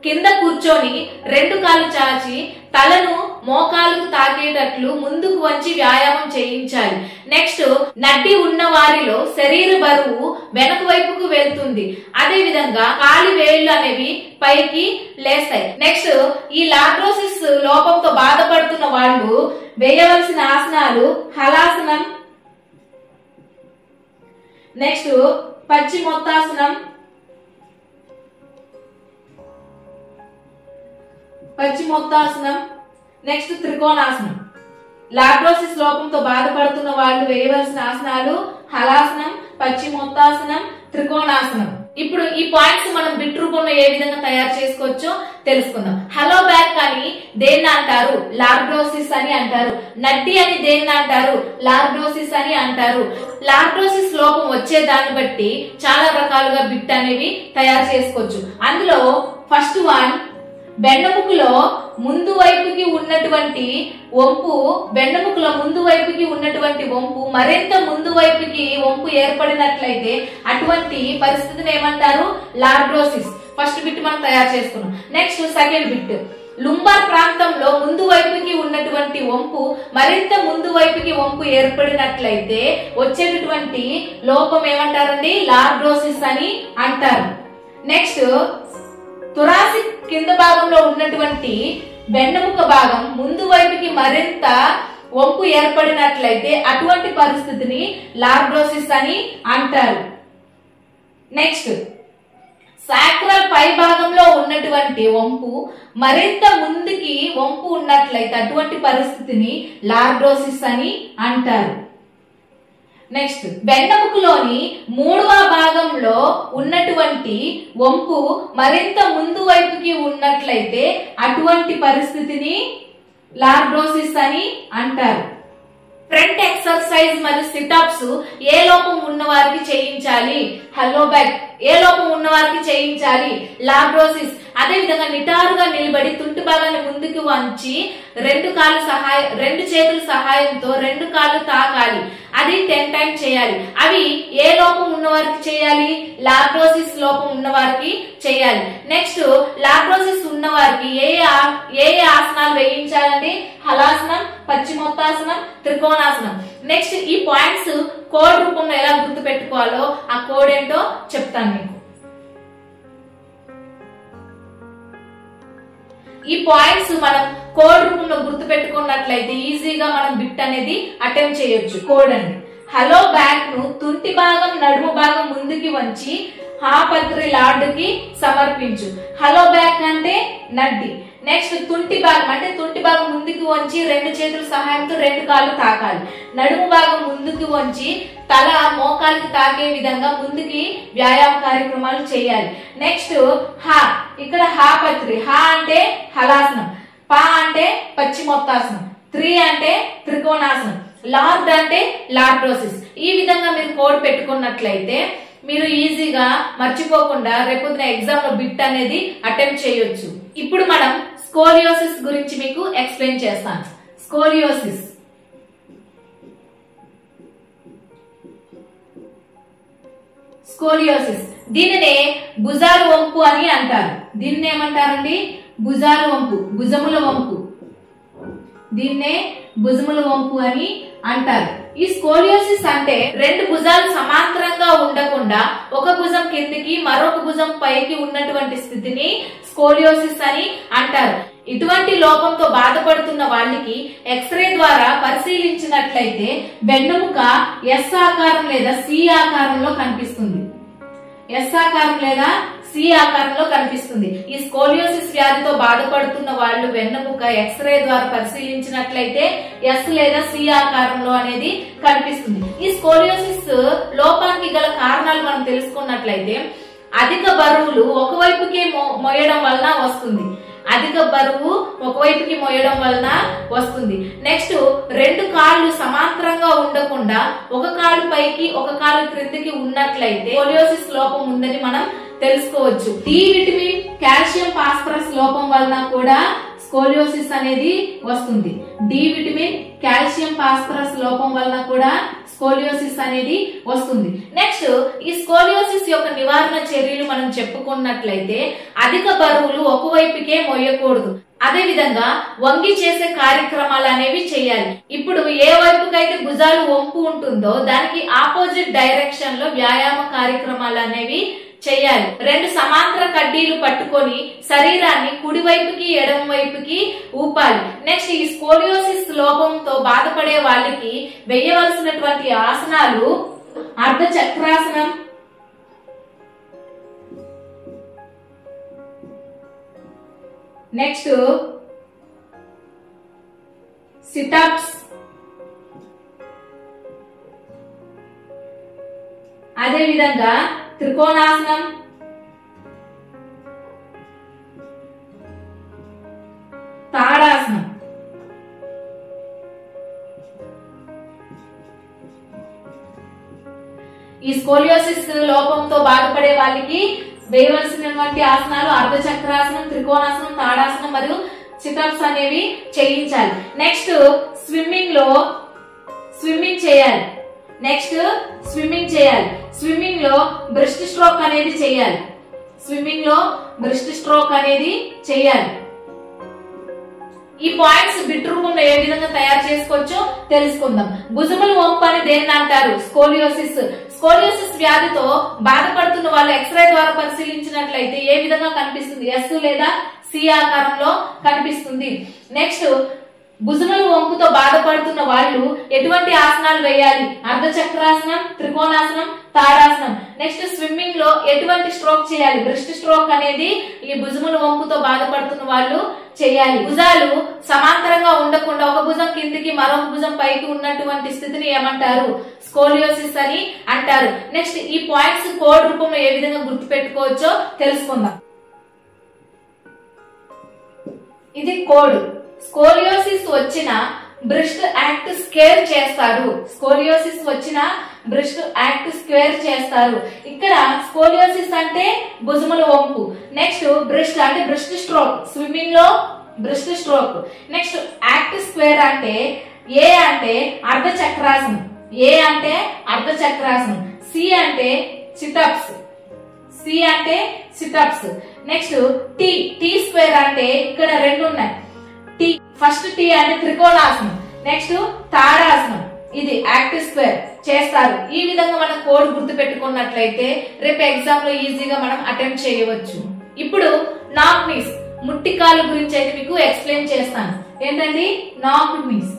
కింద కూర్చొని 2 కాళ్ళు చాచి తలను మోకాలకు తాకేటట్లు ముందుకు వంచి వ్యాయామం చేయించాలి. నెక్స్ట్ నడ్డి ఉన్న వారిలో శరీర బరువు వెనక వైపుకు వెళ్తుంది. అదే విధంగా కాలి వేళ్లు అనేవి పైకి లేస్తాయి. నెక్స్ట్ ఈ లార్డ్రోసిస్ లోపంతో బాధపడుతున్న వాళ్ళు వేయవలసిన ఆసనాలు హలాసనం, నెక్స్ట్ పశ్చిమోత్తాసనం, నెక్స్ట్ త్రికోణాసనం. లార్డ్రోసిస్ లోపంతో బాధపడుతున్న వాళ్ళు వేయవలసిన ఆసనాలు హలాసనం, పశ్చిమోత్తాసనం, త్రికోణాసనం. ఇప్పుడు ఈ పాయింట్స్ మనం బిట్ రూపంలో ఏ విధంగా తయారు చేసుకోవచ్చో తెలుసుకుందాం. హలో బ్యాక్ అని దేన్ని అంటారు? లార్డోసిస్ అని అంటారు. నడ్డి అని దేన్ని అంటారు? లార్డోసిస్ అని అంటారు. లార్డోసిస్ లోపం వచ్చే దాన్ని బట్టి చాలా రకాలుగా బిట్ అనేవి తయారు చేసుకోవచ్చు. అందులో ఫస్ట్ వన్, వెన్నెముకలో ముందు వైపుకి ఉన్నటువంటి వంపు, వెన్నెముకలో ముందు వైపుకి ఉన్నటువంటి వంపు మరింత ముందు వైపుకి వంపు ఏర్పడినట్లయితే అటువంటి పరిస్థితిని ఏమంటారు? లార్డోసిస్. ఫస్ట్ బిట్ మనం తయారు చేసుకున్నాం. నెక్స్ట్ సెకండ్ బిట్, లుంబార్ ప్రాంతంలో ముందు వైపుకి ఉన్నటువంటి వంపు మరింత ముందు వైపుకి వంపు ఏర్పడినట్లయితే వచ్చేటటువంటి లోపం ఏమంటారండి? లార్డోసిస్ అని అంటారు. నెక్స్ట్ థొరాసిక్ కింద భాగంలో ఉన్నటువంటి వెన్నెముక భాగం ముందు వైపుకి మరింత వంపు ఏర్పడినట్లయితే అటువంటి పరిస్థితిని లార్డోసిస్ అని అంటారు. నెక్స్ట్ సాక్రల్ పై భాగంలో ఉన్నటువంటి వంపు మరింత ముందుకి వంపు ఉన్నట్లయితే అటువంటి పరిస్థితిని లార్డోసిస్ అని అంటారు. నెక్స్ట్ వెన్నెముకలోని మూడవ భాగంలో ఉన్నటువంటి వంపు మరింత ముందు వైపుకి ఉన్నట్లయితే అటువంటి పరిస్థితిని లార్డోసిస్ అని అంటారు. ఫ్రంట్ ఎక్సర్సైజ్ మరియు సిటప్స్ ఏ లోపం ఉన్న వారికి చేయించాలి? Hello back. ఏ లోపం ఉన్న వారికి చేయించాలి? లార్డోసిస్. అదే విధంగా నిటారుగా నిలబడి తుంటి భాగాన్ని ముందుకు వంచి రెండు చేతుల సహాయంతో రెండు కాళ్ళు తాకాలి. అది 10 టైమ్స్ చేయాలి. అవి ఏ లోపం ఉన్న వారికి చేయాలి? లార్డోసిస్ లోపం ఉన్న వారికి చేయాలి. నెక్స్ట్ లార్డోసిస్ ఉన్న వారికి ఏ ఆసనాలు వేయించాలండి? హలాసనం, పశ్చిమోత్తాసనం, త్రికోణాసనం. నెక్స్ట్ ఈ పాయింట్స్ కోడ్ రూపంలో ఎలా గుర్తు పెట్టుకోవాలో ఆ కోడ్ ఏంటో చెప్తాను మీకు. ఈ పాయింట్స్ మనం కోడ్ రూపంలో గుర్తు పెట్టుకున్నట్లయితే ఈజీగా మనం బిట్ అనేది అటెంప్ట్ చేయొచ్చు. కోడ్ అండి, హలో బ్యాక్ ను తుంటి భాగం నడుము భాగం ముందుకి వంచి హాపత్రి లార్డుకి సమర్పించు. హలో బ్యాక్ అంటే నడ్డి. నెక్స్ట్ తుంటి భాగం అంటే తుంటి భాగం ముందుకు వంచి రెండు చేతుల సహాయంతో రెండు కాళ్ళు తాకాలి. నడుము భాగం ముందుకు వంచి తల మోకాలికి తాకే విధంగా ముందుకి వ్యాయామ కార్యక్రమాలు చేయాలి. నెక్స్ట్ హా, ఇక్కడ హాపత్రి. హా అంటే హలాసనం, పా అంటే పశ్చిమోత్తాసనం, త్రి అంటే త్రికోణాసనం, లార్డ్ అంటే లార్డోసిస్. ఈ విధంగా మీరు కోడ్ పెట్టుకున్నట్లయితే మీరు ఈజీగా మర్చిపోకుండా రేపొద్దున ఎగ్జామ్ లో బిట్ అనేది అటెంప్ట్ చేయొచ్చు. ఇప్పుడు మనం స్కోలియోసిస్ గురించి మీకు ఎక్స్ప్లెయిన్ చేస్తాను. స్కోలియోసిస్ స్కోలియోసిస్ దీనినే భుజాలు వంపు అని అంటారు. దీన్ని ఏమంటారండి? భుజాలు వంపు, భుజముల వంపు. దీన్నే భుజముల వంపు అని అంటారు. ఈ స్కోలియోసిస్ అంటే రెండు భుజాలు సమాంతరంగా ఉండకుండా ఒక భుజం కిందికి మరొక భుజం పైకి ఉన్నటువంటి స్థితిని స్కోలియోసిస్ అని అంటారు. ఇటువంటి లోపంతో బాధపడుతున్న వాళ్ళకి ఎక్స్రే ద్వారా పరిశీలించినట్లయితే వెన్నెముక ఎస్ ఆకారం లేదా సి ఆకారంలో కనిపిస్తుంది. ఎస్ ఆకారం లేదా సి ఆకారంలో కనిపిస్తుంది. ఈ స్కోలియోసిస్ వ్యాధితో బాధపడుతున్న వాళ్ళు వెన్నెముక ఎక్స్రే ద్వారా పరిశీలించినట్లయితే ఎస్ లేదా సి ఆకారంలో అనేది కనిపిస్తుంది. ఈ స్కోలియోసిస్ లోపానికి గల కారణాలు మనం తెలుసుకున్నట్లయితే అధిక బరువులు ఒకవైపుకే మోయడం వలన వస్తుంది. అధిక బరువు ఒకవైపుకి మోయడం వలన వస్తుంది. నెక్స్ట్ రెండు కాళ్ళు సమాంతరంగా ఉండకుండా ఒక కాలు పైకి ఒక కాలు క్రిందికి ఉన్నట్లయితే స్కోలియోసిస్ లోపం ఉందని మనం తెలుసుకోవచ్చు. డి విటమిన్, కాల్షియం, ఫాస్ఫరస్ లోపం వలన కూడా స్కోలియోసిస్ అనేది వస్తుంది. డి విటమిన్, కాల్షియం, ఫాస్ఫరస్ లోపం వలన కూడా స్కోలియోసిస్ అనేది వస్తుంది. నెక్స్ట్ ఈ స్కోలియోసిస్ యొక్క నివారణ చర్యలు మనం చెప్పుకున్నట్లయితే అధిక బరువులు ఒకవైపుకే మోయకూడదు. అదే విధంగా వంగి చేసే కార్యక్రమాలు అనేవి చేయాలి. ఇప్పుడు ఏ వైపుకైతే భుజాలు వంపు ఉంటుందో దానికి ఆపోజిట్ డైరెక్షన్ లో వ్యాయామ కార్యక్రమాలు అనేవి చేయాలి. రెండు సమాంతర కడ్డీలు పట్టుకొని శరీరాన్ని కుడి వైపుకి ఎడమ వైపుకి ఊపాలి. నెక్స్ట్ ఈ స్కోలియోసిస్ లోపంతో బాధపడే వాళ్ళకి వేయవలసినటువంటి ఆసనాలు అర్ధ చక్రాసనం, నెక్స్ట్ సిటప్స్, అదే విధంగా త్రికోణాసనం, ఈ స్కోలియోసిస్ లోపంతో బాధపడే వాళ్ళకి వేయవలసినటువంటి ఆసనాలు అర్ధచక్రాసనం, త్రికోణాసనం, తాడాసనం మరియు సిటప్స్ అనేవి చేయించాలి. నెక్స్ట్ స్విమ్మింగ్ చేయాలి. స్విమ్మింగ్ లో బ్రెస్ట్ స్ట్రోక్ అనేది చేయాలి. ఈ పాయింట్స్ బిట్ రూపంలో ఏ విధంగా తయారు చేసుకోవచ్చో తెలుసుకుందాం. భుజముల వంపు అని దేన్ని అంటారు? స్కోలియోసిస్ వ్యాధితో బాధపడుతున్న వాళ్ళు ఎక్స్రే ద్వారా పరిశీలించినట్లయితే ఏ విధంగా కనిపిస్తుంది? ఎస్ లేదా సి ఆకారంలో కనిపిస్తుంది. నెక్స్ట్ భుజముల వంపుతో బాధపడుతున్న వాళ్ళు ఎటువంటి ఆసనాలు వేయాలి? అర్ధచక్రాసనం, త్రికోణాసనం, తాడాసనం. నెక్స్ట్ స్విమ్మింగ్ లో ఎటువంటి స్ట్రోక్ చేయాలి? బ్రెస్ట్ స్ట్రోక్ అనేది ఈ భుజముల వంపుతో బాధపడుతున్న వాళ్ళు చేయాలి. భుజాలు సమాంతరంగా ఉండకుండా ఒక భుజం కిందికి మరొక భుజం పైకి ఉన్నటువంటి స్థితిని ఏమంటారు? స్కోలియోసిస్ అని అంటారు. నెక్స్ట్ ఈ పాయింట్స్ కోడ్ రూపంలో ఏ విధంగా గుర్తు పెట్టుకోవచ్చో తెలుసుకుందాం. ఇది కోడ్. స్కోలియోసిస్ వచ్చిన బ్రెస్ట్ యాక్ట్ స్క్వేర్ చేస్తారు. ఇక్కడ స్కోలియోసిస్ అంటే భుజముల వంపు. నెక్స్ట్ బ్రెస్ట్ అంటే బ్రెస్ట్ స్ట్రోక్, స్విమ్మింగ్ లో breast stroke. Next act square అంటే ఏ అంటే అర్ధచక్రాసనం, సి అంటే సిటప్స్. నెక్స్ట్ టీ స్క్వేర్ అంటే ఇక్కడ రెండు ఉన్నాయి. ఫస్ట్ టీ అంటే త్రికోణాసనం. నెక్స్ట్ తాడాసనం, ఇది యాక్ట్ స్క్వేర్ చేస్తారు. ఈ విధంగా మనం కోడ్ గుర్తు పెట్టుకున్నట్లయితే రేపు ఎగ్జామ్ లో ఈజీగా మనం అటెంప్ట్ చేయవచ్చు. ఇప్పుడు నాక్ నీస్, ముట్టికాలు గురించి అయితే మీకు ఎక్స్ప్లెయిన్ చేస్తాను. ఏంటండి నాక్ నీస్?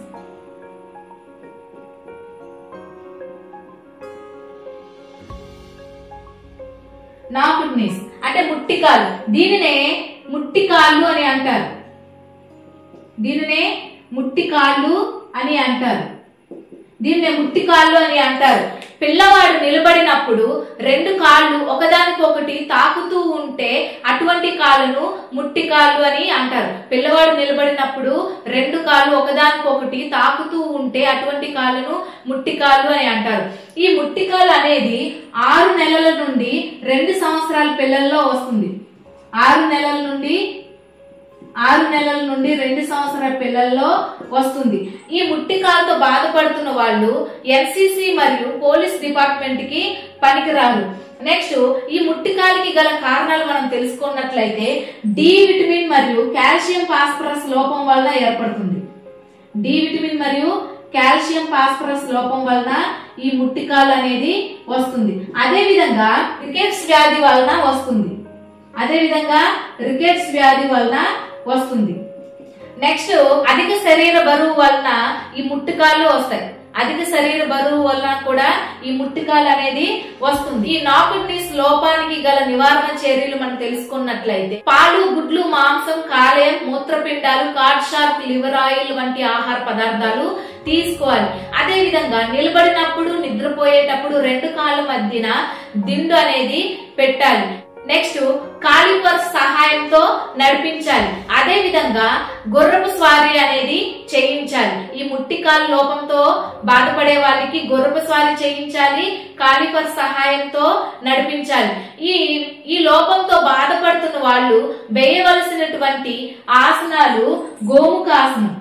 అంటే ముట్టికాలు. దీనినే ముట్టికాళ్ళు అని అంటారు. పిల్లవాడు నిలబడినప్పుడు రెండు కాళ్ళు ఒకదానికొకటి తాకుతూ ఉంటే అటువంటి కాళ్ళను ముట్టికాళ్ళు అని అంటారు. పిల్లవాడు నిలబడినప్పుడు రెండు కాళ్ళు ఒకదానికొకటి తాకుతూ ఉంటే అటువంటి కాళ్ళను ముట్టికాళ్ళు అని అంటారు. ఈ ముట్టికాలు అనేది 6 నెలల నుండి 2 సంవత్సరాల పిల్లల్లో వస్తుంది. 6 నెలల నుండి 2 సంవత్సరాల పిల్లల్లో వస్తుంది. ఈ ముట్టికాలతో బాధపడుతున్న వాళ్ళు ఎన్సిసి మరియు పోలీస్ డిపార్ట్మెంట్ కి పనికిరారు. నెక్స్ట్ ఈ ముట్టికాలకి గల కారణాలు మనం తెలుసుకున్నట్లయితే డి విటమిన్ మరియు కాల్షియం ఫాస్ఫరస్ లోపం వలన ఏర్పడుతుంది. ఈ ముట్టికాలు అనేది వస్తుంది. అదే విధంగా రికెట్స్ వ్యాధి వలన వస్తుంది. నెక్స్ట్ అధిక శరీర బరువు వలన ఈ ముట్టికాలు వస్తాయి. కూడా ఈ ముట్టికాలు అనేది వస్తుంది. ఈ నాకుడ్ నీస్ లోపానికి గల నివారణ చర్యలు మనం తెలుసుకున్నట్లయితే పాలు, గుడ్లు, మాంసం, కాలేయం, మూత్రపిండాలు, కార్డ్ షార్క్, లివర్ ఆయిల్ వంటి ఆహార పదార్థాలు తీసుకోవాలి. అదే విధంగా నిలబడినప్పుడు, నిద్రపోయేటప్పుడు 2 కాళ్ళ మధ్యన దిండు అనేది పెట్టాలి. నెక్స్ట్ కాలిపర్స్ సహాయంతో నడిపించాలి. అదే విధంగా గుర్రపు స్వారీ అనేది చేయించాలి. ఈ ముట్టికాల లోపంతో బాధపడే వాళ్ళకి గుర్రపు స్వారీ చేయించాలి, కాలిపర్స్ సహాయంతో నడిపించాలి. ఈ లోపంతో బాధపడుతున్న వాళ్ళు వేయవలసినటువంటి ఆసనాలు గోముఖాసనం,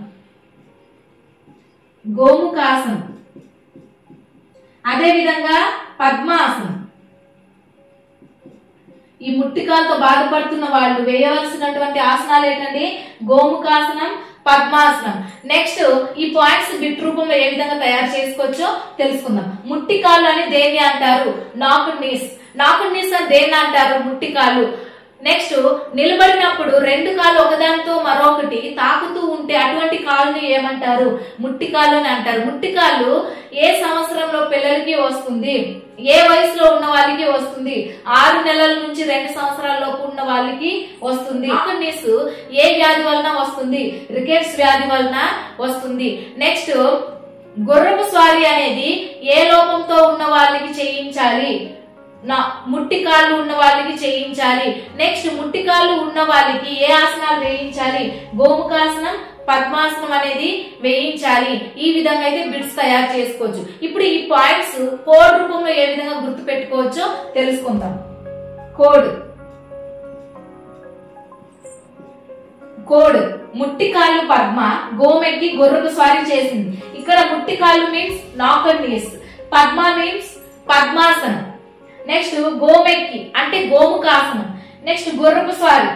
అదే విధంగా పద్మాసనం. ఈ ముట్టికాలతో బాధపడుతున్న వాళ్ళు వేయవలసినటువంటి ఆసనాలు ఏంటంటే గోముఖాసనం, పద్మాసనం. నెక్స్ట్ ఈ పాయింట్స్ బిట్ రూపంలో ఏ విధంగా తయారు చేసుకోవచ్చో తెలుసుకుందాం. ముట్టికాలు అని దేన్ని అంటారు? నాకుడ్ నీస్ అని దేన్ని అంటారు? ముట్టికాలు. నెక్స్ట్ నిలబడినప్పుడు 2 కాళ్ళు ఒకదానితో మరొకటి తాకుతూ ఉంటే అటువంటి కాళ్ళని ఏమంటారు? ముట్టికాళ్ళు అని అంటారు. ముట్టికాళ్ళు ఏ సంవత్సరంలో పిల్లలకి వస్తుంది? ఏ వయసులో ఉన్న వాళ్ళకి వస్తుంది? 6 నెలల నుంచి 2 సంవత్సరాల లోపు ఉన్న వాళ్ళకి వస్తుంది. నాకుడ్ నీస్ ఏ వ్యాధి వలన వస్తుంది? రికెట్స్ వ్యాధి వలన వస్తుంది. నెక్స్ట్ గుర్రపు స్వారీ అనేది ఏ లోపంతో ఉన్న వాళ్ళకి చేయించాలి? ముట్టికాళ్ళు ఉన్న వాళ్ళకి చేయించాలి. నెక్స్ట్ ముట్టికాళ్ళు ఉన్న వాళ్ళకి ఏ ఆసనాలు వేయించాలి? గోముఖాసనం, పద్మాసనం అనేది వేయించాలి. ఈ విధంగా అయితే బిట్స్ తయారు చేసుకోవచ్చు. ఇప్పుడు ఈ పాయింట్స్ కోడ్ రూపంలో ఏ విధంగా గుర్తు పెట్టుకోవచ్చో తెలుసుకుందాం. కోడ్ ముట్టికాళ్ళు పద్మ గోమెక్కి గుర్రపు స్వారీ చేసింది. ఇక్కడ ముట్టికాళ్ళు మీన్స్ నాకర్ నీస్, పద్మ మీన్స్ పద్మాసనం, నెక్స్ట్ గోమెక్కి అంటే గోముఖాసనం, నెక్స్ట్ గుర్రపు స్వారీ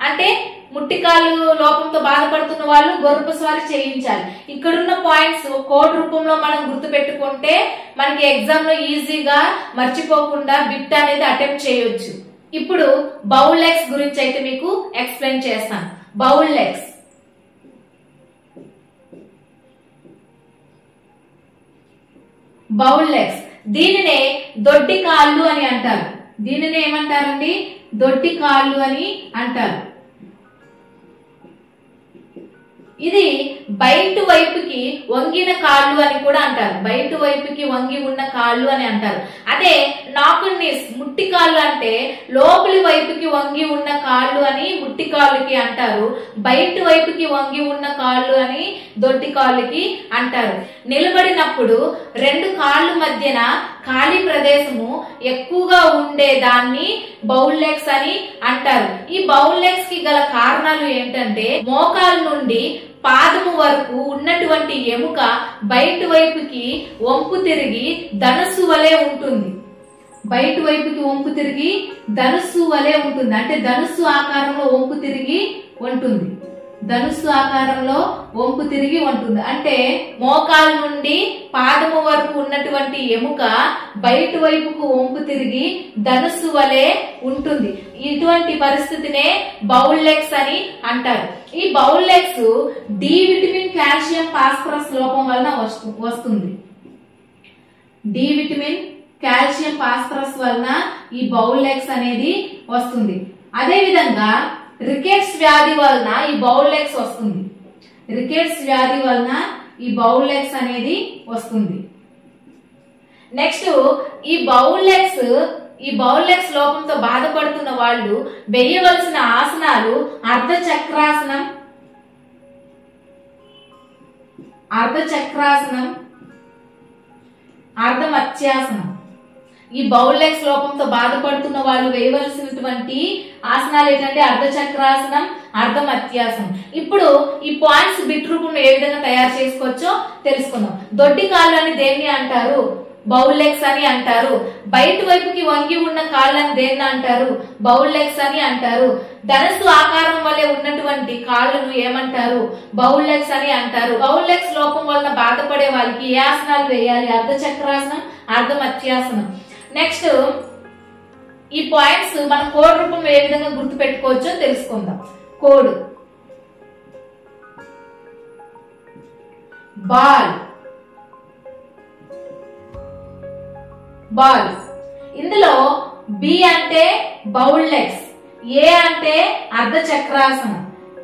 అంటే ముట్టికాళ్ళు లోపంతో బాధపడుతున్న వాళ్ళు గుర్రపు స్వారీ చేయించాలి. ఇక్కడున్న పాయింట్స్ కోడ్ రూపంలో మనం గుర్తు పెట్టుకుంటే మనకి ఎగ్జామ్ లో ఈజీగా మర్చిపోకుండా బిట్ అనేది అటెంప్ట్ చేయొచ్చు. ఇప్పుడు బౌల్ లెగ్స్ గురించి అయితే మీకు ఎక్స్ప్లెయిన్ చేస్తాను. బౌల్ లెగ్స్ దీనినే దొడ్డి కాళ్ళు అని అంటారు. దీనినే ఏమంటారండి? దొడ్డి కాళ్ళు అని అంటారు. ఇది బయట వైపుకి వంగిన కాళ్ళు అని కూడా అంటారు. బయట వైపుకి వంగి ఉన్న కాళ్ళు అని అంటారు. అదే నాకున్నీస్ ముట్టి కాళ్ళు అంటే లోపలి వైపుకి వంగి ఉన్న కాళ్ళు అని ముట్టి కాళ్ళకి అంటారు. బయట వైపుకి వంగి ఉన్న కాళ్ళు అని దొడ్డి కాళ్ళకి అంటారు. నిలబడినప్పుడు రెండు కాళ్ళు మధ్యన ఖాళీ ప్రదేశము ఎక్కువగా ఉండే దాన్ని బౌల్ లెగ్స్ అని అంటారు. ఈ బౌల్ లెగ్స్ కి గల కారణాలు ఏంటంటే మోకాల నుండి పాదము వరకు ఉన్నటువంటి ఎముక బయట వైపుకి వంపు తిరిగి ధనుస్సు వలె ఉంటుంది. బయట వైపుకి వంపు తిరిగి ధనుస్సు వలె ఉంటుంది. అంటే ధనుస్సు ఆకారంలో వంపు తిరిగి ఉంటుంది. ధనుస్సు ఆకారంలో వంపు తిరిగి ఉంటుంది. అంటే మోకాల నుండి పాదము వరకు ఉన్నటువంటి ఎముక బయట వైపుకు వంపు తిరిగి ధనుస్సు వలె ఉంటుంది. ఇటువంటి పరిస్థితినే బౌల్ లెగ్స్ అని అంటారు. ఈ bowl legs D vitamin, calcium, phosphorus లోపం వలన వస్తుంది. డి విటమిన్, కాల్షియం, ఫాస్ఫరస్ వలన ఈ బౌల్ లెగ్స్ అనేది వస్తుంది. అదే విధంగా రికెట్స్ వ్యాధి వలన ఈ బౌల్ లెగ్స్ వస్తుంది. రికెట్స్ వ్యాధి వలన ఈ బౌల్ లెగ్స్ అనేది వస్తుంది. నెక్స్ట్ ఈ బౌల్ లెగ్స్ లోపంతో బాధపడుతున్న వాళ్ళు వేయవలసిన ఆసనాలు అర్ధచక్రాసనం, అర్ధమత్యాసనం. ఈ బౌల్ లెగ్స్ లోపంతో బాధపడుతున్న వాళ్ళు వేయవలసినటువంటి ఆసనాలు ఏంటంటే అర్ధచక్రాసనం, అర్ధమత్యాసనం. ఇప్పుడు ఈ పాయింట్స్ బిట్ రూపంలో ఏ విధంగా తయారు చేసుకోవచ్చో తెలుసుకుందాం. దొడ్డి కాళ్ళు అని దేన్ని అంటారు? బౌల్ లెగ్స్ అని అంటారు. బయట వైపుకి వంగి ఉన్న కాళ్ళని దేన్ని అంటారు? బౌల్ లెగ్స్ అని అంటారు. ధనుస్సు ఆకారం వలె ఉన్నటువంటి కాళ్ళను ఏమంటారు? బౌల్ లెగ్స్ అని అంటారు. బౌల్ లెగ్స్ లోపం వలన బాధపడే వాళ్ళకి ఏ ఆసనాలు వేయాలి? అర్ధచక్రాసనం, అర్ధమత్యాసనం. నెక్స్ట్ ఈ పాయింట్స్ మన కోడ్ రూపంలో ఏ విధంగా గుర్తు పెట్టుకోవచ్చో తెలుసుకుందాం. Code ball. ఇందులో బి అంటే బౌల్ లెగ్స్, ఏ అంటే అర్ధచక్రాసనం,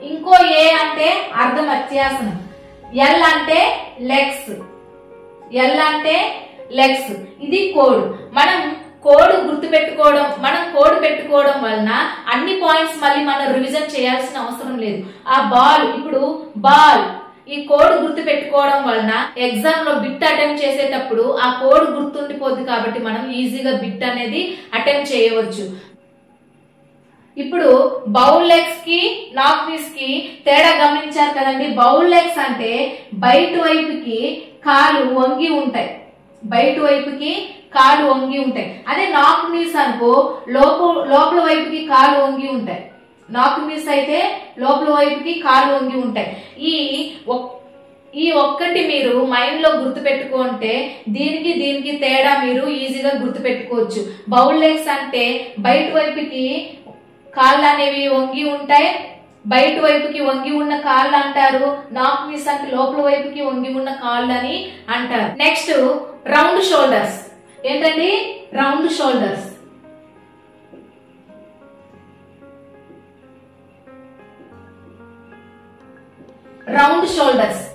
ఇంకో ఏ అంటే అర్ధమత్యాసనం, ఎల్ అంటే లెగ్స్. ఇది కోడ్. మనం కోడ్ పెట్టుకోవడం వలన అన్ని పాయింట్స్ మళ్ళీ మనం రివిజన్ చేయాల్సిన అవసరం లేదు. ఆ బాల్ ఈ కోడ్ గుర్తు పెట్టుకోవడం వలన ఎగ్జామ్ లో బిట్ అటెంప్ట్ చేసేటప్పుడు ఆ కోడ్ గుర్తుండిపోద్ది. కాబట్టి మనం ఈజీగా బిట్ అనేది అటెంప్ట్ చేయవచ్చు. ఇప్పుడు బౌల్ లెగ్స్ కి నాక్ నీస్ కి తేడా గమనించారు కదండి. బౌల్ లెగ్స్ అంటే బయట వైపుకి కాలు వంగి ఉంటాయి. అదే నాక్ నీస్ అనుకో లోపల వైపుకి కాలు వంగి ఉంటాయి. నాక్ నీస్ అయితే లోపల వైపుకి కాలు వంగి ఉంటాయి. ఈ ఒక్కటి మీరు మైండ్ లో గుర్తు పెట్టుకుంటే దీనికి తేడా మీరు ఈజీగా గుర్తు పెట్టుకోవచ్చు. బౌల్ లెగ్స్ అంటే బయట వైపుకి కాళ్ళు అనేవి వంగి ఉంటాయి. బయట వైపుకి వంగి ఉన్న కాళ్ళు అంటారు. నాక్ నీస్ అంటే లోపల వైపుకి వంగి ఉన్న కాళ్ళు అని అంటారు. Next round shoulders. ఏంటండి రౌండ్ షోల్డర్స్?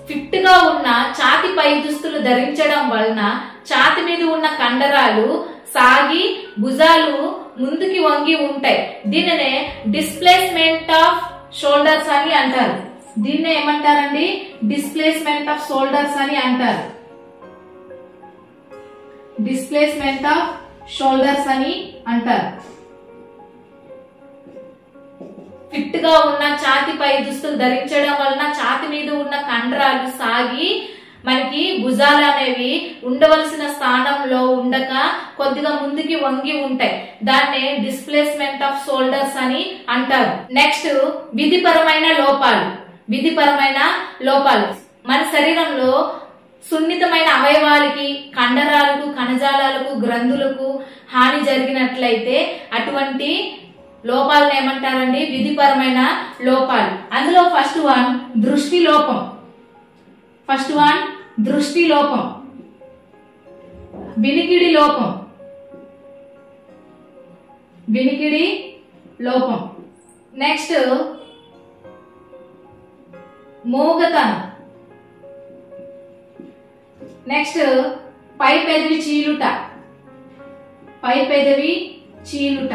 ఫిట్ గా ఉన్న ఛాతి పై దుస్తులు ధరించడం వలన ఛాతి మీద ఉన్న కండరాలు సాగి భుజాలు ముందుకి వంగి ఉంటాయి. దీనినే డిస్ప్లేస్మెంట్ ఆఫ్ షోల్డర్స్ అని అంటారు. దీన్నే ఏమంటారండి? డిస్ప్లేస్మెంట్ ఆఫ్ షోల్డర్స్ అని అంటారు. డిస్ప్లేస్మెంట్ ఆఫ్ షోల్డర్స్ అని అంటారు. ఫిట్ గా ఉన్న ఛాతిపై దుస్తులు ధరించడం వలన ఛాతి మీద ఉన్న కండరాలు సాగి మనకి భుజాలు అనేవి ఉండవలసిన స్థానంలో ఉండక కొద్దిగా ముందుకి వంగి ఉంటాయి. దాన్నే డిస్ప్లేస్మెంట్ ఆఫ్ షోల్డర్స్ అని అంటారు. నెక్స్ట్ విధిపరమైన లోపాలు. విధిపరమైన లోపాలు మన శరీరంలో సున్నితమైన అవయవాలకి, కండరాలకు, కణజాలాలకు, గ్రంథులకు హాని జరిగినట్లయితే అటువంటి లోపాలను ఏమంటారండి? విధిపరమైన లోపాలు. అందులో ఫస్ట్ వన్ దృష్టి లోపం. ఫస్ట్ వన్ దృష్టి లోపం, వినికిడి లోపం. వినికిడి లోపం. నెక్స్ట్ మూగతనం. నెక్స్ట్ పై పెదవి చీలుట. పై పెదవి చీలుట.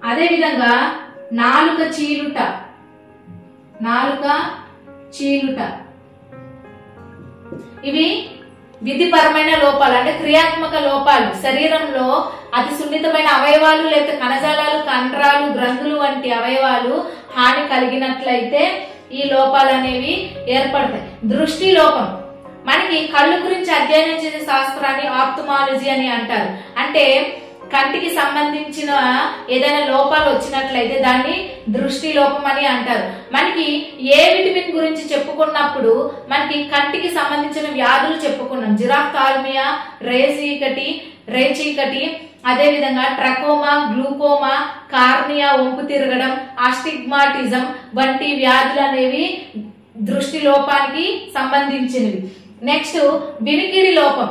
అదే విధంగా నాలుక చీలుట. నాలుక చీలుట. ఇవి విధిపరమైన లోపాలు, అంటే క్రియాత్మక లోపాలు. శరీరంలో అతి సున్నితమైన అవయవాలు లేదా కణజాలాలు, కండరాలు, గ్రంథులు వంటి అవయవాలు హాని కలిగినట్లయితే ఈ లోపాలు అనేవి ఏర్పడతాయి. దృష్టి లోపం. మనకి కళ్ళు గురించి అధ్యయనం చేసే శాస్త్రాన్ని ఆప్థమాలజీ అని అంటారు. అంటే కంటికి సంబంధించిన ఏదైనా లోపాలు వచ్చినట్లయితే దాన్ని దృష్టి లోపం అని అంటారు. మనకి ఏ విటమిన్ గురించి చెప్పుకున్నప్పుడు మనకి కంటికి సంబంధించిన వ్యాధులు చెప్పుకున్నాం. జిరాఫ్థాల్మియా, రేచీకటి, అదే విధంగా ట్రకోమా, గ్లూకోమా, కార్నియా, వంపు తిరగడం, ఆస్టిగ్మాటిజం వంటి వ్యాధులు అనేవి దృష్టి లోపానికి సంబంధించినవి. నెక్స్ట్ వినికిడి లోపం,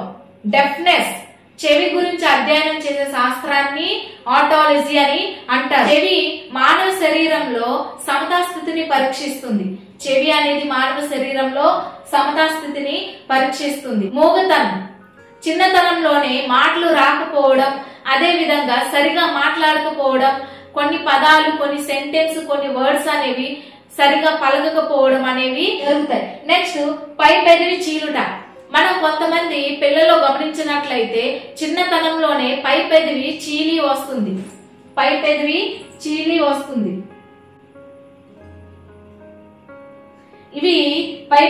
డెఫ్నెస్. చెవి గురించి అధ్యయనం చేసే శాస్త్రాన్ని ఆటాలజీ అని అంటారు. చెవి మానవ శరీరంలో సమతాస్థితిని పరీక్షిస్తుంది. చెవి అనేది మానవ శరీరంలో సమతాస్థితిని పరీక్షిస్తుంది. మూగతనం. చిన్నతనంలోనే మాటలు రాకపోవడం, అదే విధంగా సరిగా మాట్లాడకపోవడం, కొన్ని పదాలు, కొన్ని సెంటెన్స్, కొన్ని వర్డ్స్ అనేవి సరిగా పలకకపోవడం అనేవి జరుగుతాయి. నెక్స్ట్ పై పెదవి చీలుట. మనం కొంతమంది పిల్లల్లో గమనించినట్లయితే చిన్నతనంలోనే పై పెదవి చీలి వస్తుంది. పై పెదవి చీలి వస్తుంది. ఇవి పై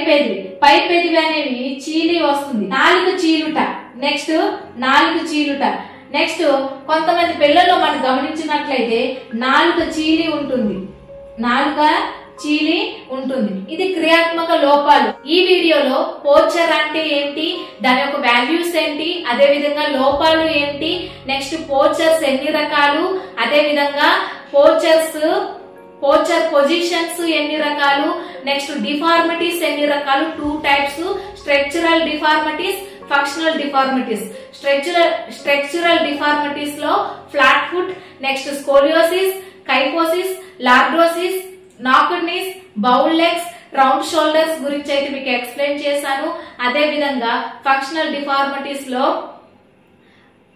పెదవి అనేవి చీలి వస్తుంది. నాలుగు చీలుట. నెక్స్ట్ నాలుగు చీలుట. నెక్స్ట్ కొంతమంది పిల్లల్లో మనం గమనించినట్లయితే నాలుక చీలి ఉంటుంది. నాలుక చీలి ఉంటుంది. ఇది క్రియాత్మక లోపాలు. ఈ వీడియోలో పోర్చర్ అంటే ఏంటి, దాని యొక్క వాల్యూస్ ఏంటి, అదే విధంగా లోపాలు ఏంటి, నెక్స్ట్ పోర్చర్స్ ఎన్ని రకాలు, అదే విధంగా పోర్చర్ పొజిషన్స్ ఎన్ని రకాలు, నెక్స్ట్ డిఫార్మిటీస్ ఎన్ని రకాలు, 2 types, structural deformities, functional deformities. Structural deformities లో flat foot, next scoliosis, kyphosis, lordosis, knocked knees, bow legs, round shoulders గురించి అయితే మీకు ఎక్స్ప్లెయిన్ చేశాను. అదే విధంగా ఫంక్షనల్ డిఫార్మిటీస్ లో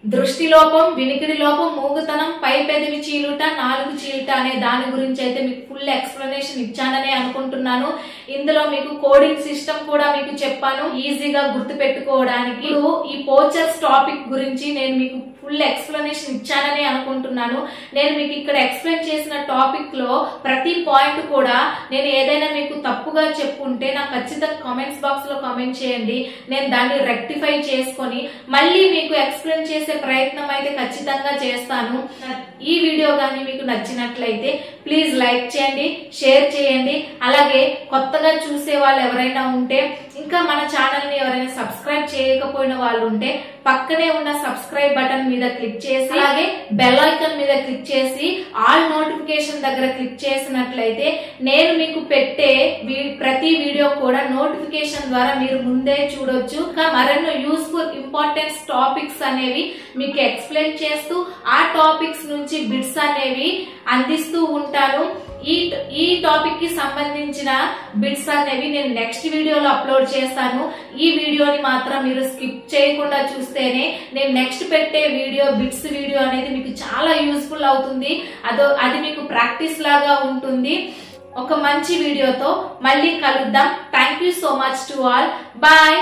దృష్టి లోపం, వినికిడి లోపం, మూగుతనం, పై పెదవి చీలుట, నాలుగు చీలుట అనే దాని గురించి అయితే మీకు ఫుల్ ఎక్స్ప్లెనేషన్ ఇచ్చానని అనుకుంటున్నాను. ఇందులో మీకు కోడింగ్ సిస్టమ్ కూడా మీకు చెప్పాను ఈజీగా గుర్తు పెట్టుకోవడానికి. ఈ పోర్చర్స్ టాపిక్ గురించి నేను మీకు ఫుల్ ఎక్స్ప్లెనేషన్ ఇచ్చానని అనుకుంటున్నాను. నేను మీకు ఇక్కడ ఎక్స్ప్లెయిన్ చేసిన టాపిక్ లో ప్రతి పాయింట్ కూడా నేను ఏదైనా మీకు తప్పుగా చెప్పుంటే నాకు ఖచ్చితంగా కామెంట్స్ బాక్స్ లో కామెంట్ చేయండి. నేను దాన్ని రెక్టిఫై చేసుకొని మళ్ళీ మీకు ఎక్స్ప్లెయిన్ చేసే ప్రయత్నం అయితే ఖచ్చితంగా చేస్తాను. ఈ వీడియో కానీ మీకు నచ్చినట్లయితే ప్లీజ్ లైక్ చేయండి, షేర్ చేయండి. అలాగే కొత్తగా చూసే వాళ్ళు ఎవరైనా ఉంటే, ఇంకా మన ఛానల్ ని ఎవరైనా సబ్స్క్రైబ్ చేయకపోయిన వాళ్ళు ఉంటే పక్కనే ఉన్న సబ్స్క్రైబ్ బటన్ మీద క్లిక్ చేసి, అలాగే బెల్ ఐకాన్ మీద క్లిక్ చేసి ఆల్ నోటిఫికేషన్ దగ్గర క్లిక్ చేసినట్లయితే నేను మీకు పెట్టే ప్రతి వీడియో కూడా నోటిఫికేషన్ ద్వారా మీరు ముందే చూడొచ్చు. ఇంకా మరెన్నో యూస్ఫుల్ ఇంపార్టెన్స్ టాపిక్స్ అనేవి మీకు ఎక్స్ప్లెయిన్ చేస్తూ ఆ టాపిక్స్ నుంచి బిట్స్ అనేవి అందిస్తూ ఉంటాను. ఈ టాపిక్ కి సంబంధించిన బిట్స్ అనేవి నేను నెక్స్ట్ వీడియోలో అప్లోడ్ చేస్తాను. ఈ వీడియోని మాత్రం మీరు స్కిప్ చేయకుండా చూస్తేనే నేను నెక్స్ట్ పెట్టే వీడియో, బిట్స్ వీడియో అనేది మీకు చాలా యూస్ఫుల్ అవుతుంది. అది మీకు ప్రాక్టీస్ లాగా ఉంటుంది. ఒక మంచి వీడియోతో మళ్ళీ కలుద్దాం. Thank you so much to all. Bye.